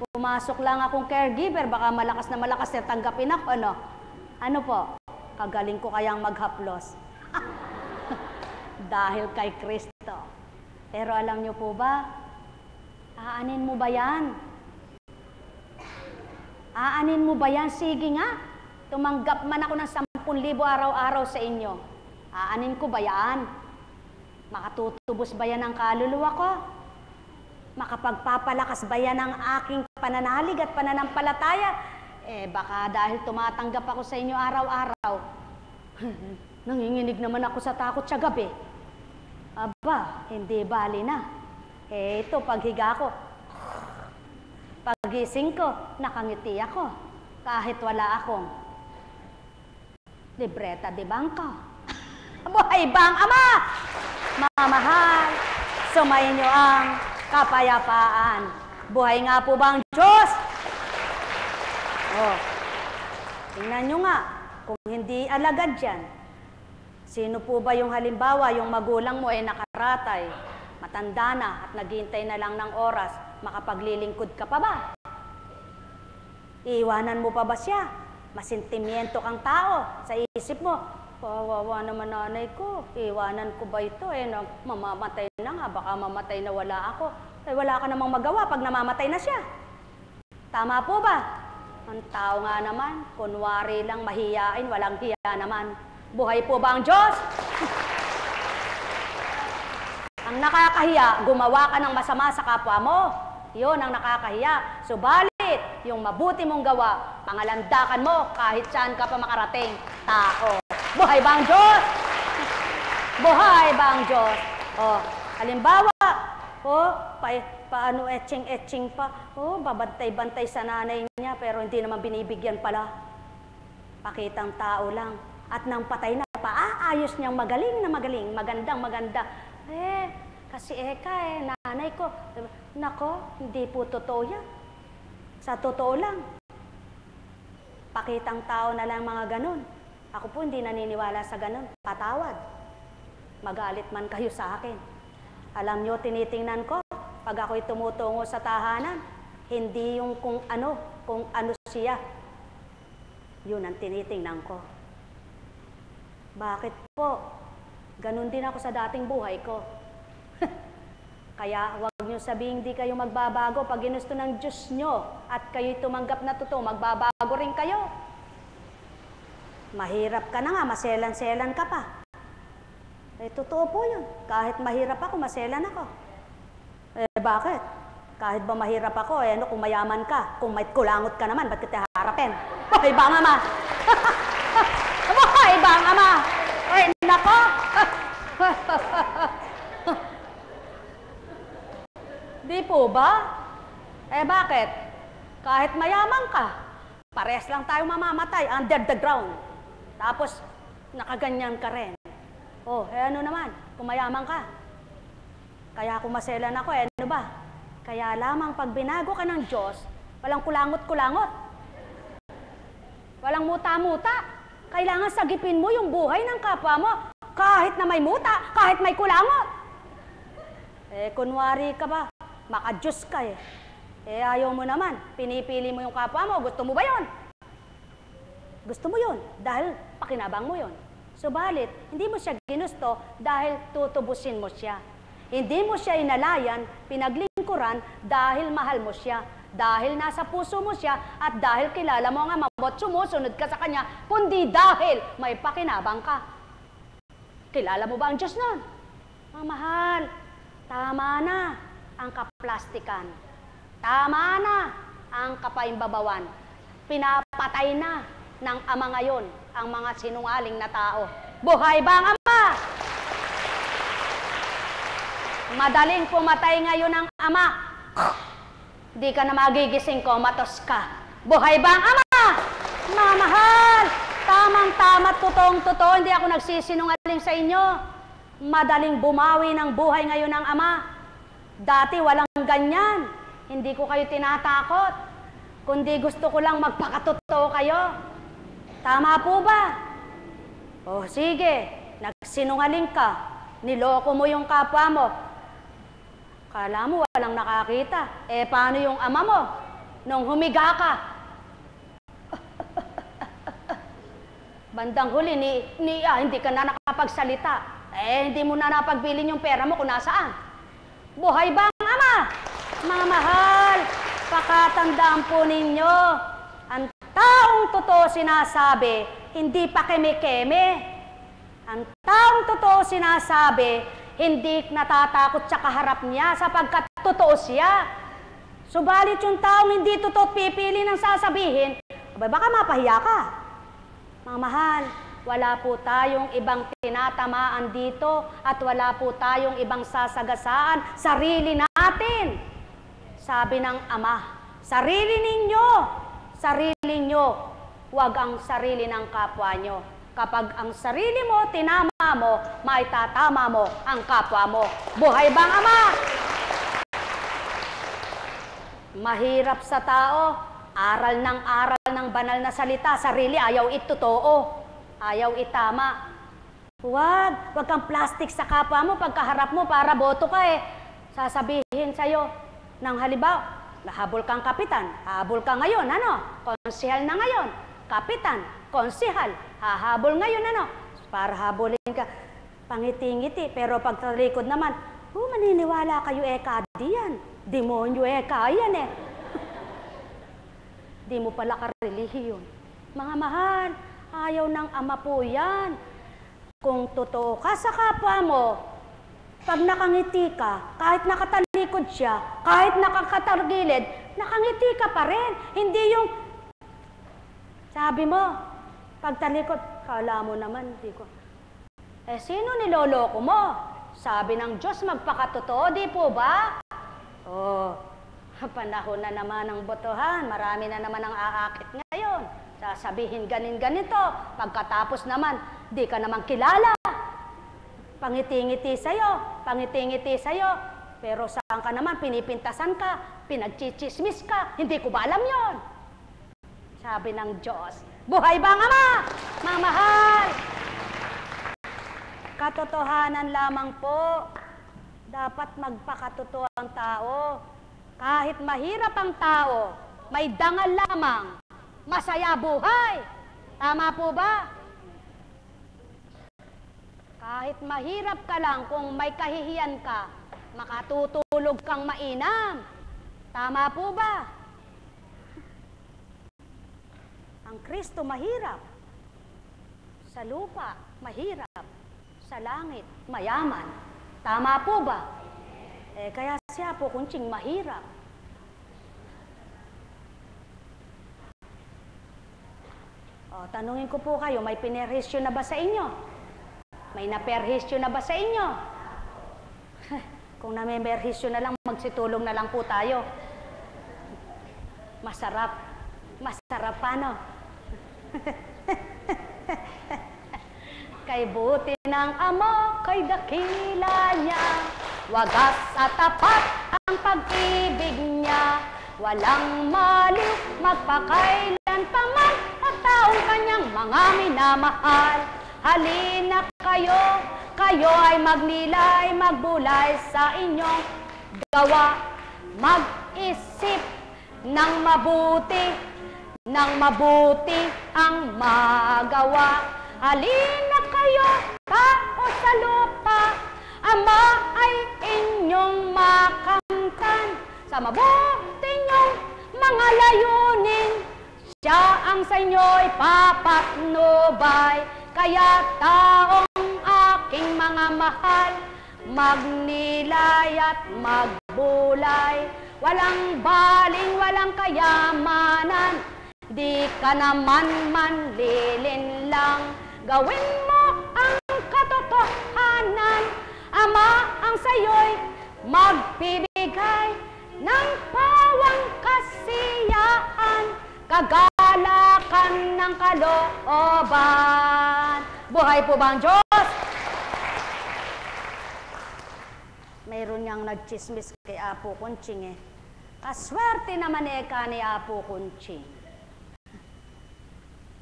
Pumasok lang akong caregiver, baka malakas na tanggapin ako, no? Ano po? Kagaling ko kayang maghaplos. Dahil kay Kristo. Pero alam niyo po ba, aanin mo ba yan? Aanin mo ba yan? Sige nga, tumanggap man ako ng 10,000 araw-araw sa inyo. Aanin ko ba yan? Makatutubos ba yan ang kaluluwa ko? Makapagpapalakas ba yan ang aking pananalig at pananampalataya? Baka dahil tumatanggap ako sa inyo araw-araw, nanginginig naman ako sa takot sa gabi. Aba, hindi bali na. Ito, paghiga ko, pagising ko, nakangiti ako. Kahit wala akong libreta de bangko. Buhay bang Ama? Mamahal, sumayin niyo ang kapayapaan. Buhay nga po bang Diyos? Tingnan nyo nga, kung hindi alagad yan, sino po ba yung halimbawa, yung magulang mo ay nakaratay, matanda na at naghihintay na lang ng oras, makapaglilingkod ka pa ba? Iiwanan mo pa ba siya? Masintimiento kang tao sa isip mo. Kawawa naman nanay ko, iiwanan ko ba ito? Mamamatay na nga, baka mamatay na wala ako. Wala ka namang magawa pag namamatay na siya. Tama po ba? Ang tao nga naman, kunwari lang mahiyain, walang hiya naman. Buhay po ba ang Diyos? Ang nakakahiya, gumawa ka ng masama sa kapwa mo. Yun ang nakakahiya. Subalit, yung mabuti mong gawa, pangalandakan mo kahit saan ka pa makarating. Tao. Buhay ba ang Diyos? Buhay ba ang Diyos? Halimbawa, paano etching pa, babantay-bantay sa nanay niya, pero hindi naman binibigyan pala. Pakitang tao lang. At nang patay na, paaayos niyang magaling na magaling, magandang maganda. Kasi nanay ko, nako, hindi po totoo yan. Sa totoo lang. Pakitang tao na lang mga ganun. Ako po hindi naniniwala sa ganun. Patawad. Magalit man kayo sa akin. Alam nyo, tinitingnan ko, pag ako'y tumutungo sa tahanan, hindi yung kung ano siya. Yun ang tinitingnan ko. Bakit po? Ganun din ako sa dating buhay ko. Kaya huwag nyo sabihin di kayo magbabago. Pag ginusto ng Diyos nyo at kayo'y tumanggap na totoo, magbabago rin kayo. Mahirap ka na nga, maselan-selan ka pa. Totoo po yun. Kahit mahirap ako, maselan ako. Bakit? Kahit ba mahirap ako, kung mayaman ka, kung may kulangot ka naman, ba't kita harapin? Buhay ba ang Ama? Buhay ba ang Ama? Nako! Di po ba? Bakit? Kahit mayaman ka, parehas lang tayo mamamatay under the ground. Tapos, nakaganyan ka rin. Ano naman, kung mayaman ka. Kaya kung maselan ako, ano ba? Kaya lamang pag binago ka ng Diyos, walang kulangot-kulangot. Walang muta-muta. Kailangan sagipin mo yung buhay ng kapwa mo. Kahit na may muta, kahit may kulangot. Kunwari ka ba? Maka-Diyos ka ayaw mo naman. Pinipili mo yung kapwa mo. Gusto mo ba yun? Gusto mo yun. Dahil pakinabang mo yun. Subalit, hindi mo siya ginusto dahil tutubusin mo siya. Hindi mo siya inalayan, pinaglingkuran dahil mahal mo siya. Dahil nasa puso mo siya at dahil kilala mo nga mamot sumusunod ka sa kanya, kundi dahil may pakinabang ka. Kilala mo ba ang Diyos nun? Mahal, tama na ang kaplastikan. Tama na ang kapaimbabawan. Pinapatay na ng Ama ngayon ang mga sinungaling na tao. Buhay ba ang Ama? Madaling pumatay ngayon ang Ama. Di ka na magigising ko, matos ka. Buhay ba ang Ama? Mamahal, tamang-tama, totoong-totoo, hindi ako nagsisinungaling sa inyo. Madaling bumawi ng buhay ngayon ang Ama. Dati walang ganyan. Hindi ko kayo tinatakot. Kundi gusto ko lang magpakatotoo kayo. Tama po ba? Sige, nagsinungaling ka. Niloko mo yung kapwa mo. Kala mo walang nakakita. Paano yung Ama mo? nung humiga ka. Bandang huli, hindi ka na nakapagsalita. Hindi mo na napagbilin yung pera mo kung nasaan. Buhay ba ang ama? Mga mahal, pakatandaan po ninyo, ang taong totoo sinasabi, hindi pa keme-keme. Ang taong totoo sinasabi, hindi natatakot sa kaharap niya sapagkat totoo siya. Subalit yung taong hindi totoo pipili ng sasabihin, baka mapahiya ka. Mga mahal, wala po tayong ibang tinatamaan dito at wala po tayong ibang sasagasaan, sarili natin. Sabi ng Ama, sarili ninyo, huwag ang sarili ng kapwa nyo. Kapag ang sarili mo, tinama mo, maitatama mo ang kapwa mo. Buhay bang Ama? Mahirap sa tao, aral ng banal na salita, sarili ayaw itotoo, ayaw itama. Huwag kang plastic sa kapwa mo, pagkaharap mo para boto ka sasabihin sa'yo, ng halimbawa, nahabol kang kapitan, hahabol ka ngayon, konsehal na ngayon, kapitan, konsehal, hahabol ngayon, para habulin ka, pangiti-ngiti, pero pagtalikod naman, maniniwala kayo diyan, demonyo yan Di mo pala karelihiyon. Mga mahal, ayaw ng Ama po yan. Kung totoo ka sa kapwa mo, pag nakangiti ka, kahit nakatalikod siya, kahit nakakatargilid, nakangiti ka pa rin. Hindi yung, sabi mo, pagtalikod, kala mo naman, di ko. Sino niloloko mo? Sabi ng Diyos, magpakatotoo, di po ba? Panahon na naman ng botohan, marami na naman ang aakit ngayon. Sasabihin ganito, pagkatapos naman, di ka naman kilala. Pangiti-ngiti sa'yo, pero saan ka naman, pinipintasan ka, pinagchichismis ka, hindi ko ba alam yon? Sabi ng Diyos, buhay ba ang Ama? Mga mahal, katotohanan lamang po, dapat magpakatotoo ang tao. Kahit mahirap ang tao, may dangal lamang, masaya buhay. Tama po ba? Kahit mahirap ka lang, kung may kahihiyan ka, makatutulog kang mainam. Tama po ba? Ang Kristo mahirap. Sa lupa, mahirap. Sa langit, mayaman. Tama po ba? Kaya siya po kunching mahirap. Tanungin ko po kayo, may pinerhisyo na ba sa inyo? May naperhisyo na ba sa inyo? Kung namemerhisyo na lang, magsitulong na lang po tayo. Masarap. Masarap paano? Kay buti ng Ama, kay dakila niya, wagas at tapat ang pag-ibig niya. Walang maliw, magpakailan pa man, at taong kanyang mga minamahal. Halina kayo ay magnilay, magbulay sa inyong gawa. Mag-isip ng mabuti ang magawa. Halina kayo, tao sa lupa, Ama ay inyong makamtan. Sa mabuti niyong mga layunin, siya ang sa inyo'y papatnubay. Kaya taong aking mga mahal, magnilay at magbulay. Walang baling, walang kayamanan, di ka naman manlilin lang. Gawin mo ang katotohanan, Ama ang sa'yo'y magbibigay ng pawang kasiyahan, kagalakan ng kalooban. Buhay po ba ang Diyos? Mayroon niyang nagchismis kay Apo Kunching Kaswerte naman ka ni Apo Kunching.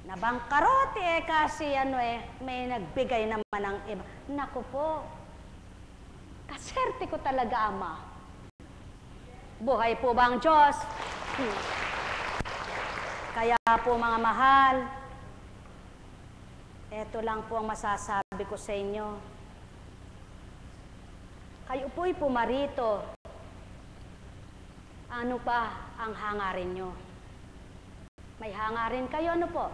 Nabangkarote kasi may nagbigay naman ng iba. Naku po, kaswerte ko talaga, Ama. Buhay po ba ang Diyos? Kaya po mga mahal, eto lang po ang masasabi ko sa inyo. Kayo po'y pumarito. Ano pa ang hangarin nyo? May hangarin kayo, ano po?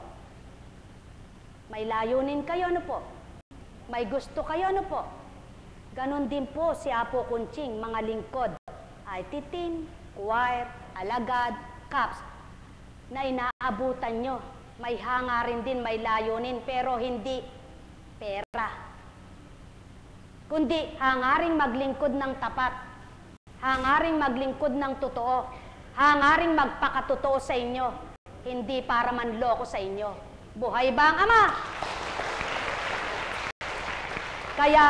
May layunin kayo, ano po? May gusto kayo, ano po? Ganon din po si Apo Kunching, mga lingkod, ay titin, choir, alagad, caps, na inaabutan nyo. May hangarin din, may layunin, pero hindi pera. Kundi hangaring maglingkod ng tapat, hangaring maglingkod ng totoo, hangaring magpakatotoo sa inyo, hindi para manloko sa inyo. Buhay ba ang Ama? Kaya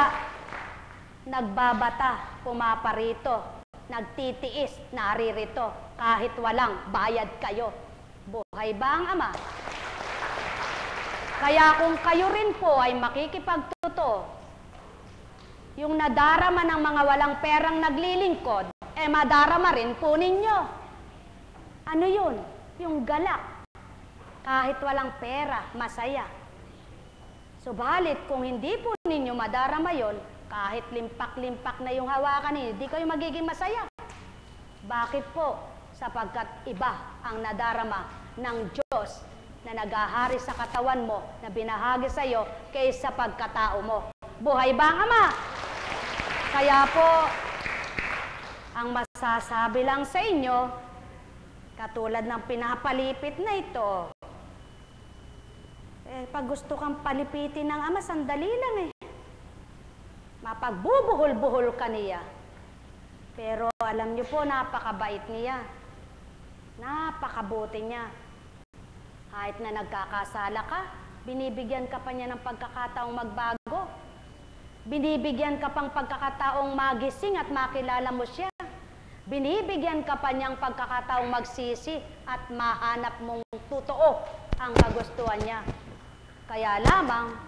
nagbabata, pumaparito, nagtitiis, naririto, kahit walang bayad kayo. Buhay ba ang Ama? Kaya kung kayo rin po ay makikipagtotoo, yung nadarama ng mga walang perang naglilingkod, madarama rin po ninyo. Ano yun? Yung galak. Kahit walang pera, masaya. Subalit, kung hindi po ninyo madarama yon, kahit limpak-limpak na yung hawakan ninyo, hindi kayo magiging masaya. Bakit po? Sapagkat iba ang nadarama ng Diyos na naghahari sa katawan mo, na binahagi sa iyo, kaysa pagkatao mo. Buhay ba ang Ama? Kaya po, ang masasabi lang sa inyo, katulad ng pinapalipit na ito, pag gusto kang palipitin ng Ama, sandali lang mapagbubuhol-buhol ka niya. Pero alam niyo po, napakabait niya. Napakabuti niya. Kahit na nagkakasala ka, binibigyan ka pa niya ng pagkakataong magbago. Binibigyan ka pang pagkakataong magising at makilala mo siya. Binibigyan ka pa niyang pagkakataong magsisi at mahanap mong totoo ang kagustuhan niya. Kaya lamang,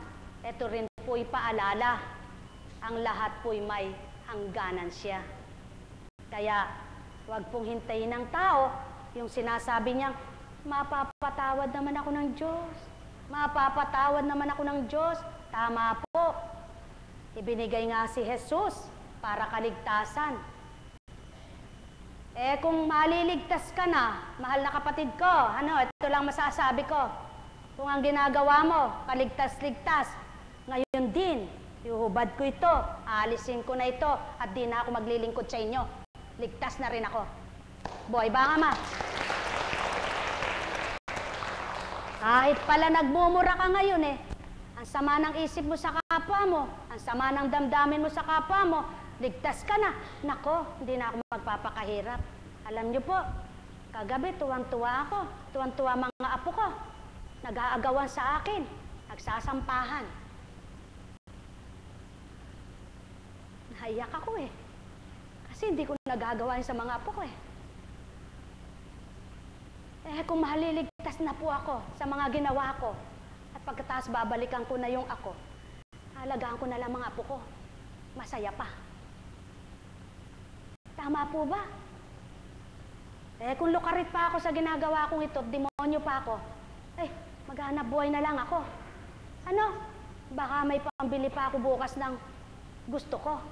ito rin po'y paalala, ang lahat po'y may hangganan siya. Kaya, huwag pong hintayin ng tao yung sinasabi niyang, mapapatawad naman ako ng Diyos. Mapapatawad naman ako ng Diyos. Tama po. Ibinigay nga si Jesus para kaligtasan. Kung maliligtas ka na, mahal na kapatid ko, ito lang masasabi ko. Kung ang ginagawa mo, kaligtas-ligtas, ngayon din, ihuhubad ko ito, aalisin ko na ito, at di na ako maglilingkod sa inyo. Ligtas na rin ako. Buhay ba ang Ama? Kahit pala nagmumura ka ngayon ang sama ng isip mo sa kapwa mo, ang sama ng damdamin mo sa kapwa mo, ligtas ka na. Nako, hindi na ako magpapakahirap. Alam niyo po, kagabi tuwang-tuwa ako, tuwang-tuwa mga apo ko. Nag-aagawan sa akin, nagsasampahan. Nahiyak ako kasi hindi ko nagagawa sa mga apo ko kung mahaliligtas na po ako sa mga ginawa ko, at pagkatapos babalikan ko na yung ako, halagaan ko na lang mga apo ko. Masaya pa. Tama po ba? Kung lukarit pa ako sa ginagawa kong ito, demonyo pa ako, maghanap buhay na lang ako. Baka may pambili pa ako bukas ng gusto ko,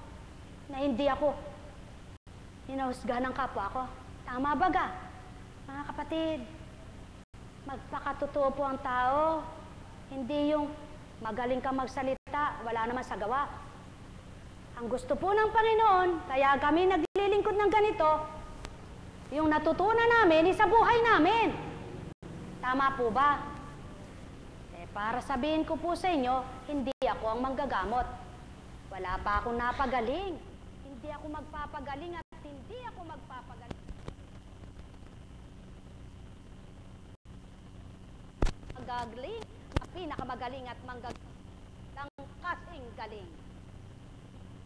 na hindi ako hinahusgahan ng kapwa ko. Tama ba ga? Mga kapatid, magpakatotoo po ang tao. Hindi yung magaling ka magsalita, wala naman sa gawa. Ang gusto po ng Panginoon, kaya kami naglilingkod ng ganito, yung natutunan namin sa buhay namin. Tama po ba? Para sabihin ko po sa inyo, hindi ako ang manggagamot. Wala pa akong napagaling. Hindi ako magpapagaling at hindi ako magpapagaling. Magagaling, pinakamagaling at manggagaling ng kasing galing.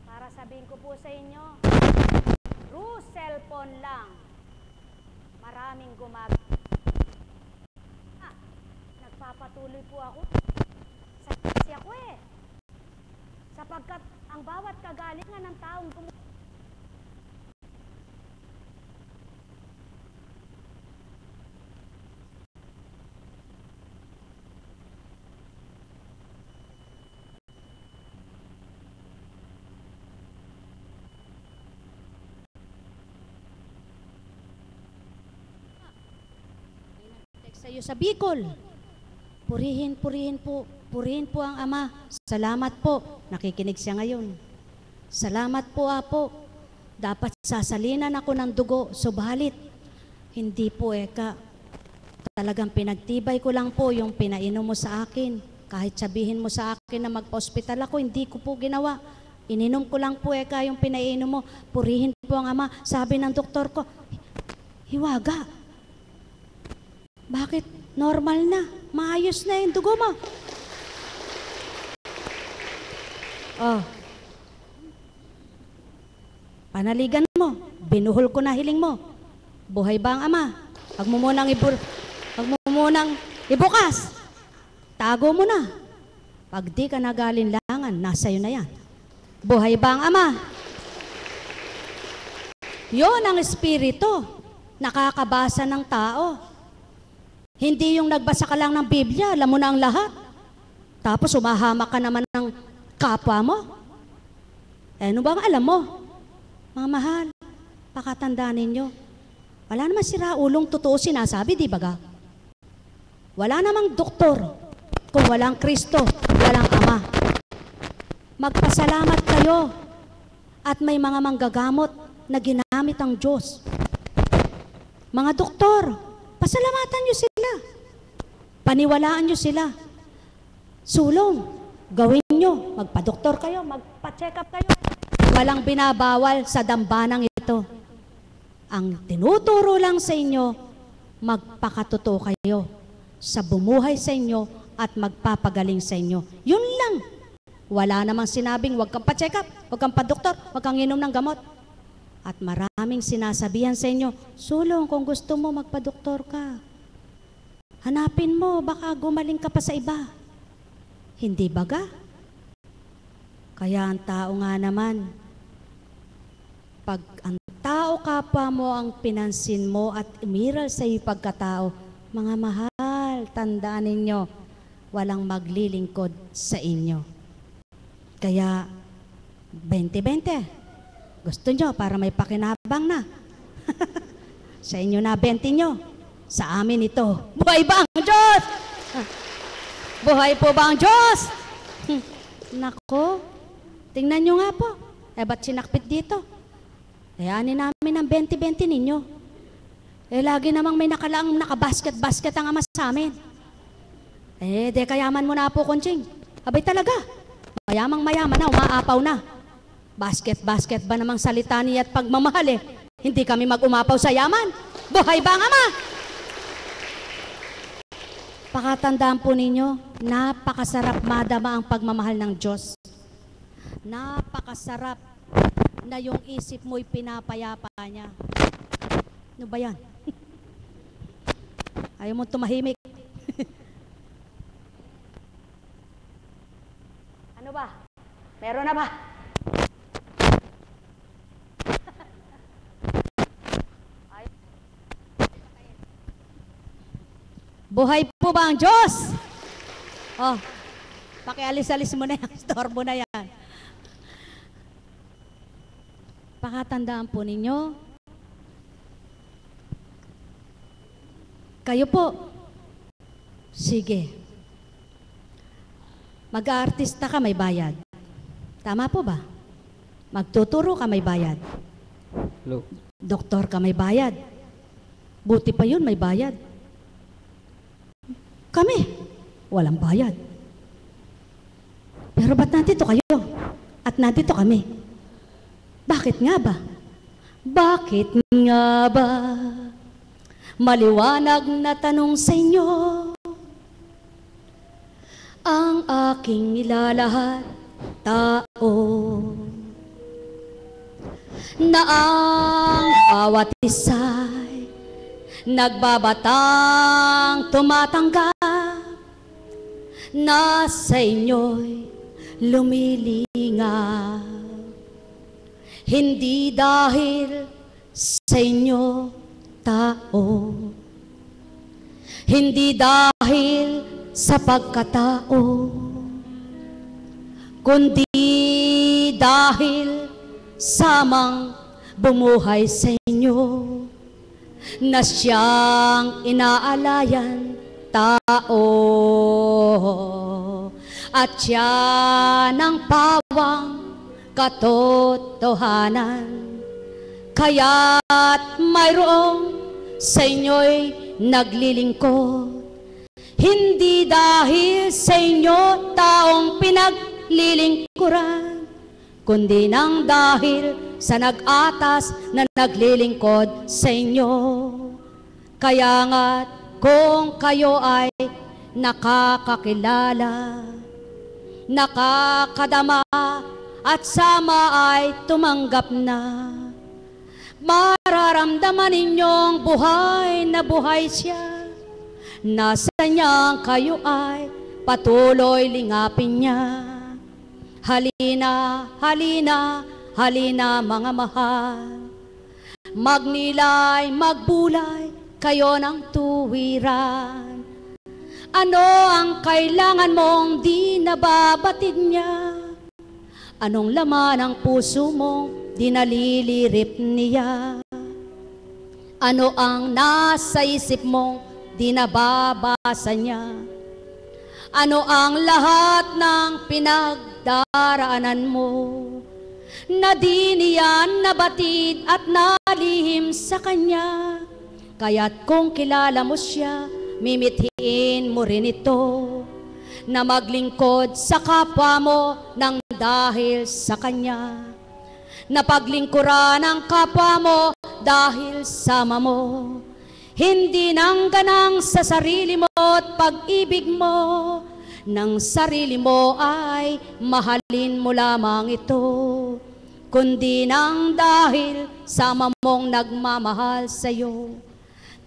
Para sabihin ko po sa inyo, through cellphone lang, maraming gumagamit. Nagpapatuloy po ako. Saksi ako sapagkat ang bawat kagalingan ng taong sa iyo sa Bicol. Purihin po ang Ama. Salamat po. Nakikinig siya ngayon. Salamat po, Apo. Dapat sasalinan ako ng dugo, subalit hindi po talagang pinagtibay ko lang po yung pinainom mo sa akin. Kahit sabihin mo sa akin na magpa-hospital ako, hindi ko po ginawa. Ininom ko lang po yung pinainom mo. Purihin po ang Ama. Sabi ng doktor ko, hiwaga. Bakit? Normal na. Maayos na yung dugo mo. Oh. Panaligan mo. Binuhol ko na hiling mo. Buhay ba ang Ama? Huwag mo munang ibukas. Tago mo na. Pag di ka nagalinlangan, nasa iyo na yan. Buhay ba ang Ama? Yon ang Espiritu. Nakakabasa ng tao. Hindi yung nagbasa ka lang ng Biblia, alam mo na ang lahat. Tapos umahama ka naman ng kapwa mo. Ano bang alam mo? Mga mahal, pakatandaan ninyo. Wala naman siraulong totoo sinasabi, di ba ga? Wala namang doktor. Kung walang Kristo, walang Ama. Magpasalamat kayo. At may mga manggagamot na ginamit ang Diyos. Mga doktor, pasalamatan nyo sila. Paniwalaan nyo sila. Sulong, gawin nyo. Magpa-doktor kayo, magpa-check up kayo. Walang binabawal sa dambanang ito. Ang tinuturo lang sa inyo, magpakatotoo kayo sa bumuhay sa inyo at magpapagaling sa inyo. Yun lang. Wala namang sinabing huwag kang pa-check up, huwag kang pa-doktor, huwag kang inom ng gamot. At maraming sinasabihan sa inyo, sulong kung gusto mo magpa-doktor ka. Hanapin mo, baka gumaling ka pa sa iba. Hindi baga? Kaya ang tao nga naman, pag ang tao kapwa mo ang pinansin mo at umiral sa iyo pagkatao, mga mahal, tandaan ninyo, walang maglilingkod sa inyo. Kaya, 20-20. Gusto nyo para may pakinabang na. Sa inyo na 20 nyo. Sa amin ito. Buhay ba ang Diyos? Buhay po ba ang Diyos? Nako, tingnan nyo nga po. Ba't sinakpit dito? Anin namin ang 20-20 ninyo. Lagi namang may nakalaang nakabasket-basket ang Ama sa amin. De kayaman mo na po, Konching. Abay talaga. Mayamang-mayaman na, umaapaw na. Basket-basket ba namang salita niya at pagmamahal Hindi kami mag-umapaw sa yaman. Buhay ba ang Ama? Pakatandaan po ninyo, napakasarap madama ang pagmamahal ng Diyos. Napakasarap na yung isip mo'y pinapayapa niya. Ano ba yan? Ayaw mo tumahimik. Ano ba? Meron na ba? Buhay po ba ang Diyos? Oh, pakialis-alis mo na yan, storbo na yan. Pakatandaan po ninyo, kayo po, sige, mag-aartista ka, may bayad. Tama po ba? Magtuturo ka, may bayad. Hello. Doktor ka, may bayad. Buti pa yun, may bayad. Kami, walang bayad. Pero ba't nandito kayo? At nandito kami? Bakit nga ba? Bakit nga ba? Maliwanag na tanong sa inyo ang aking ilalahat, tao, na ang bawat isa'y nagbabatang tumatanggap na sa inyo'y lumilingap. Hindi dahil sa inyo, tao, hindi dahil sa pagkatao, kundi dahil samang bumuhay sa inyo na siyang inaalayan tao, at siya ng pawang katotohanan. Kaya't mayroong sa inyo'y naglilingkod, hindi dahil sa inyo taong pinaglilingkuran, kundi nang dahil sa nag-atas na naglilingkod sa inyo. Kaya nga't kung kayo ay nakakakilala, nakakadama at sama ay tumanggap na, mararamdaman ninyong buhay na buhay siya. Nasa niya kayo ay patuloy lingapin niya. Halina, halina, halina mga mahal, magnilay, magbulay kayo ng tuwiran. Ano ang kailangan mong di nababatid niya? Anong laman ng puso mong di nalilirip niya? Ano ang nasa isip mong di nababasa niya? Ano ang lahat ng pinagdaraanan mo na di niya nabatid at nalihim sa kanya? Kaya't kung kilala mo siya, mimithiin mo rin ito, na maglingkod sa kapwa mo nang dahil sa kanya, na paglingkuran ang kapwa mo dahil sama mo, hindi nang ganang sa sarili mo at pag-ibig mo, ng sarili mo ay mahalin mo lamang ito, kundi nang dahil sama mong nagmamahal sa'yo.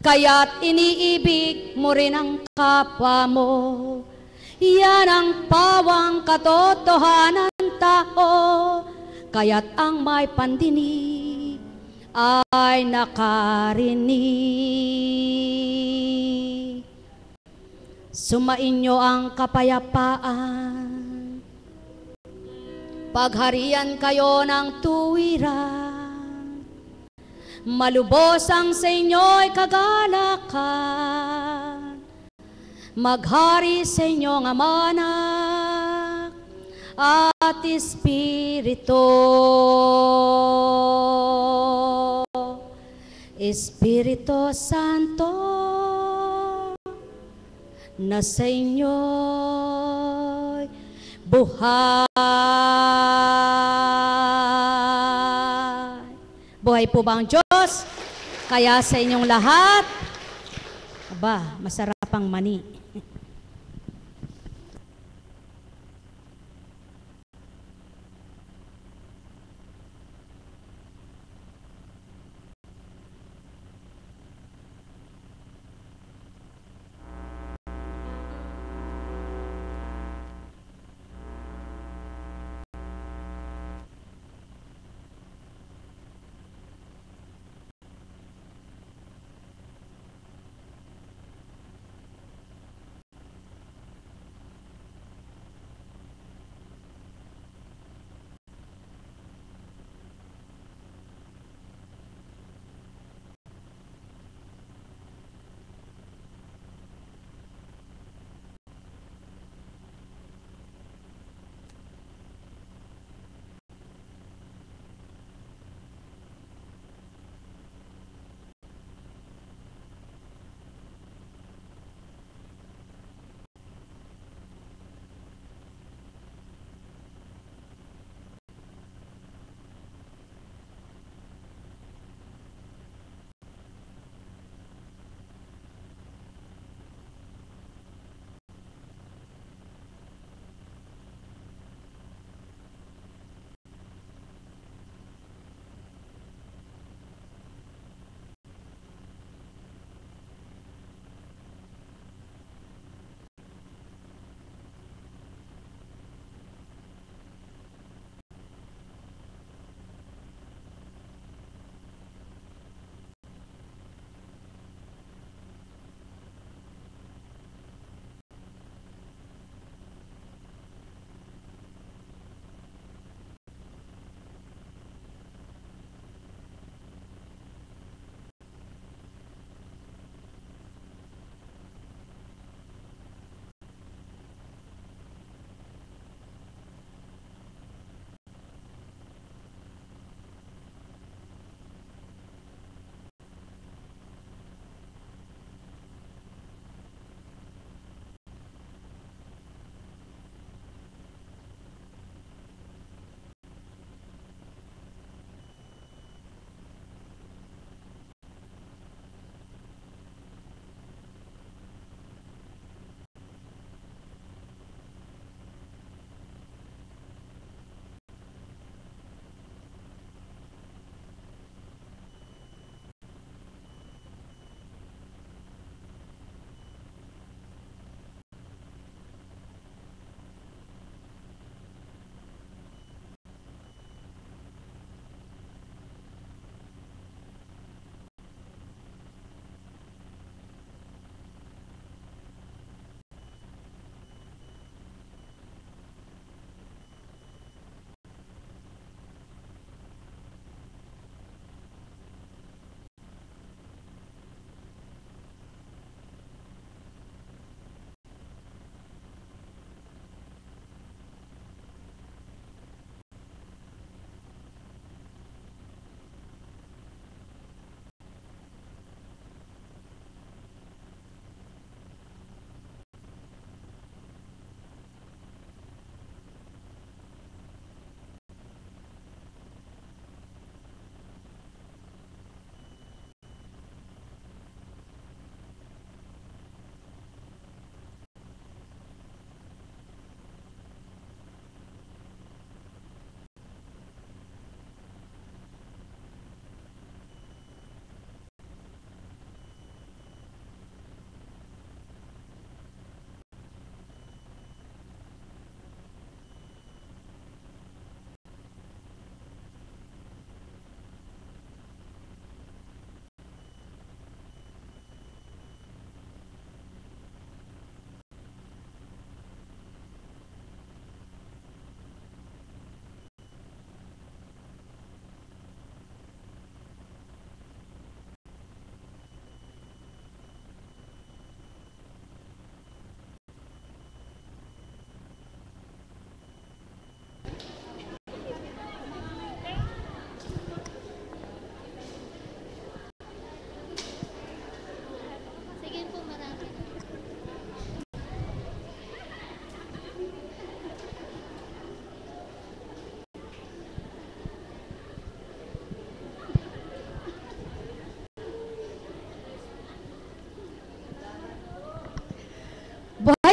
Kaya't iniibig mo rin ang kapwa mo. Yan ang pawang katotohanan tao. Kaya't ang may pandinig ay nakarinig. Sumainyo ang kapayapaan, pagharian kayo ng tuwiran, malubos ang sa inyo'y kagalakan, maghari sa inyong Ama, Anak at Espiritu. Espiritu Santo, na sa inyo'y buhay. Buhay po ba ang Diyos? Kaya sa inyong lahat, aba, masarap ang mani.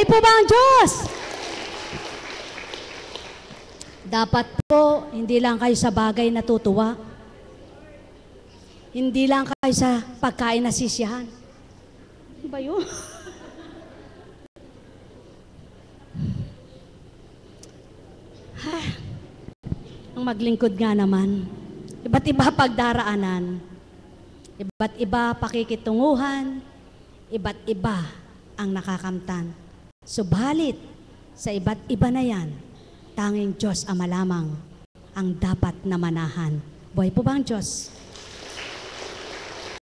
po ba ang Diyos? Dapat po, hindi lang kayo sa bagay natutuwa. Hindi lang kayo sa pagkain nasisiyahan. Ano ba yun? Ang maglingkod nga naman. Iba't iba pagdaraanan. Iba't iba pakikitunguhan. Iba't iba ang nakakamtan. Subalit, sa iba't iba na yan, tanging Diyos ang malamang ang dapat na manahan. Buhay po ba ang Diyos?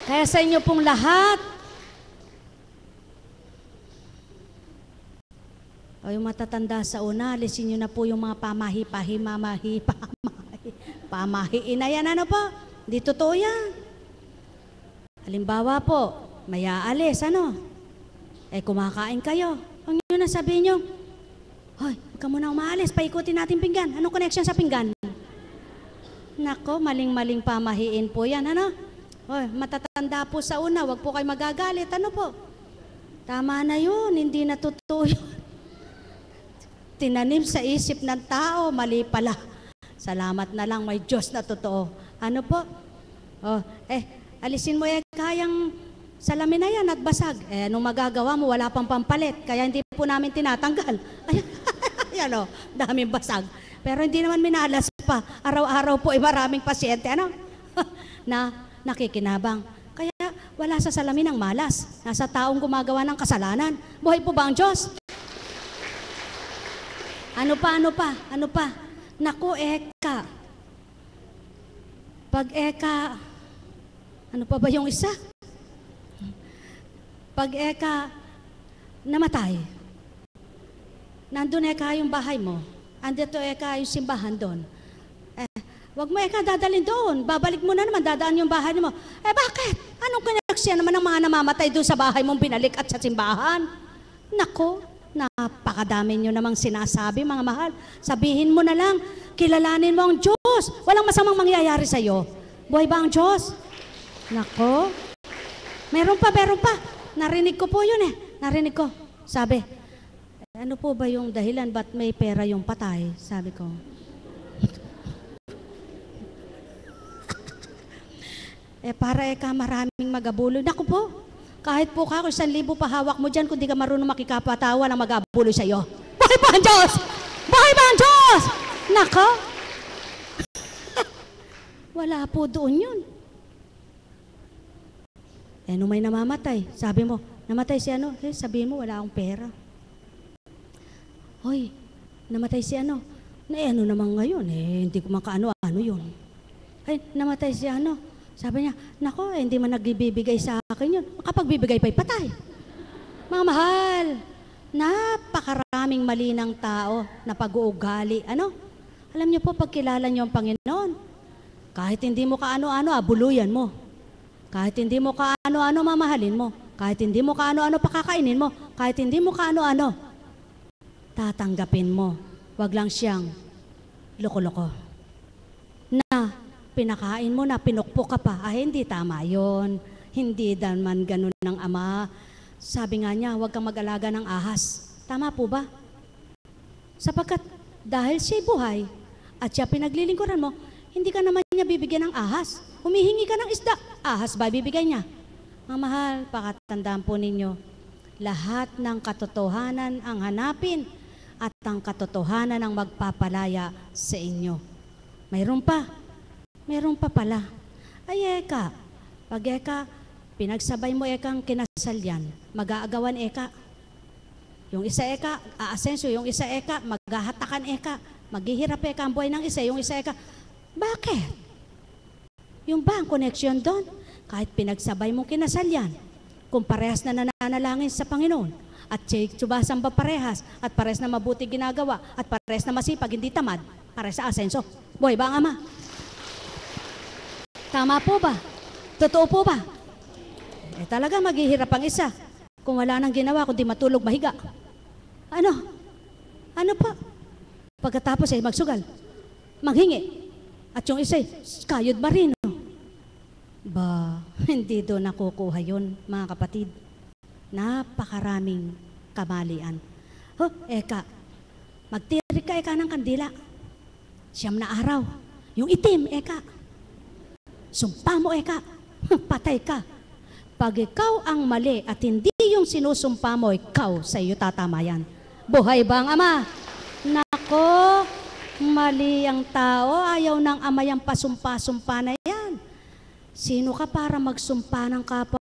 Kaya sa inyo pong lahat, o yung matatanda sa una, alisin nyo na po yung mga pamahiin na yan, ano po? Hindi totoo yan. Halimbawa po, may aalis, ano? Kumakain kayo. Huwag nyo na sabihin nyo, hoy, huwag ka muna umaalis, paikutin natin pinggan. Anong connection sa pinggan? Nako, maling-maling pamahiin po yan, ano? Hoy, matatanda po sa una, huwag po kayo magagalit, ano po? Tama na yun, hindi na totoo yun. Tinanim sa isip ng tao, mali pala. Salamat na lang, may Diyos na totoo. Ano po? Alisin mo kayang salamin na yan at basag. Anong magagawa mo? Wala pang pampalit. Kaya hindi po namin tinatanggal. Ayan o, daming basag. Pero hindi naman minalas pa. Araw-araw po maraming pasyente, ano? na nakikinabang. Kaya wala sa salamin ang malas. Nasa taong gumagawa ng kasalanan. Buhay po ba ang Diyos? Ano pa? Naku, eka. Pag eka, ano pa ba yung isa? Pag eka, namatay. Nandun eka yung bahay mo. Andito eka yung simbahan doon. Wag mo eka dadalhin doon. Babalik mo na naman, dadaan yung bahay mo. Bakit? Anong connection naman ng mga namamatay doon sa bahay mong binalik at sa simbahan? Naku, napakadami nyo namang sinasabi, mga mahal. Sabihin mo na lang, kilalanin mo ang Diyos. Walang masamang mangyayari sa'yo. Buhay ba ang Diyos? Nako. Meron pa. Narinig ko po yun Narinig ko. Sabi, ano po ba yung dahilan ba't may pera yung patay? Sabi ko. Para maraming magabuloy. Naku po. Kahit po ka, kung 1,000 pa hawak mo dyan, kung di ka marunong makikapatawa na mag-abuloy sa'yo. Buhay ba ang Diyos? Buhay ba ang Diyos? Nako. Wala po doon yun. Nung may namamatay, sabi mo, namatay si ano? Sabihin mo, wala akong pera. Hoy, namatay si ano? Ano naman ngayon? Hindi ko makaano-ano yun. Namatay si ano? Sabi niya, nako, hindi man nagbibigay sa akin yun. Makapagbibigay pa'y patay. Mga mahal, napakaraming mali ng tao na pag-uugali. Ano? Alam niyo po, pag kilala niyo ang Panginoon, kahit hindi mo kaano-ano, abuluyan mo. Kahit hindi mo kaano-ano, mamahalin mo. Kahit hindi mo kaano-ano, pakakainin mo. Kahit hindi mo kaano-ano, tatanggapin mo. Wag lang siyang loko-loko. Na pinakain mo na, pinukpok ka pa. Hindi tama yon. Hindi naman ganun ng Ama. Sabi nga niya, huwag kang mag-alaga ng ahas. Tama po ba? Sapagkat dahil siya'y buhay at siya pinaglilingkuran mo, hindi ka naman niya bibigyan ng ahas. Humihingi ka ng isda. Ahas ba bibigay niya? Mga mahal, pakatandaan po ninyo, lahat ng katotohanan ang hanapin at ang katotohanan ang magpapalaya sa inyo. Mayroon pa pala. Pag pinagsabay mo ang kinasal yan, mag-aagawan Yung isa aasenso, yung isa maghahatakan maghihirap ang buhay ng isa, yung isa Bakit? Yung ba ang connection doon? Kahit pinagsabay mong kinasal yan, kung parehas na nananalangin sa Panginoon, at tsubasang ba parehas, at parehas na mabuti ginagawa, at parehas na masipag, hindi tamad, parehas sa asenso. Buhay ba ang Ama? Tama po ba? Totoo po ba? Talaga maghihirap ang isa kung wala nang ginawa, kundi matulog, mahiga. Ano pa? Pagkatapos magsugal, maghingi. At yung isa, kayod marino. Hindi doon nakukuha yun, mga kapatid. Napakaraming kamalian. Eka, magtirik ka eka ng kandila. 9 na araw. Yung itim, eka. Sumpa mo, eka. Patay ka. Pag ikaw ang mali at hindi yung sinusumpa mo, ikaw sa iyo tatama yan. Buhay ba ang ama? Nako, mali ang tao. Ayaw ng ama yung pasumpa-sumpa na yan. Sino ka para magsumpa ng kapwa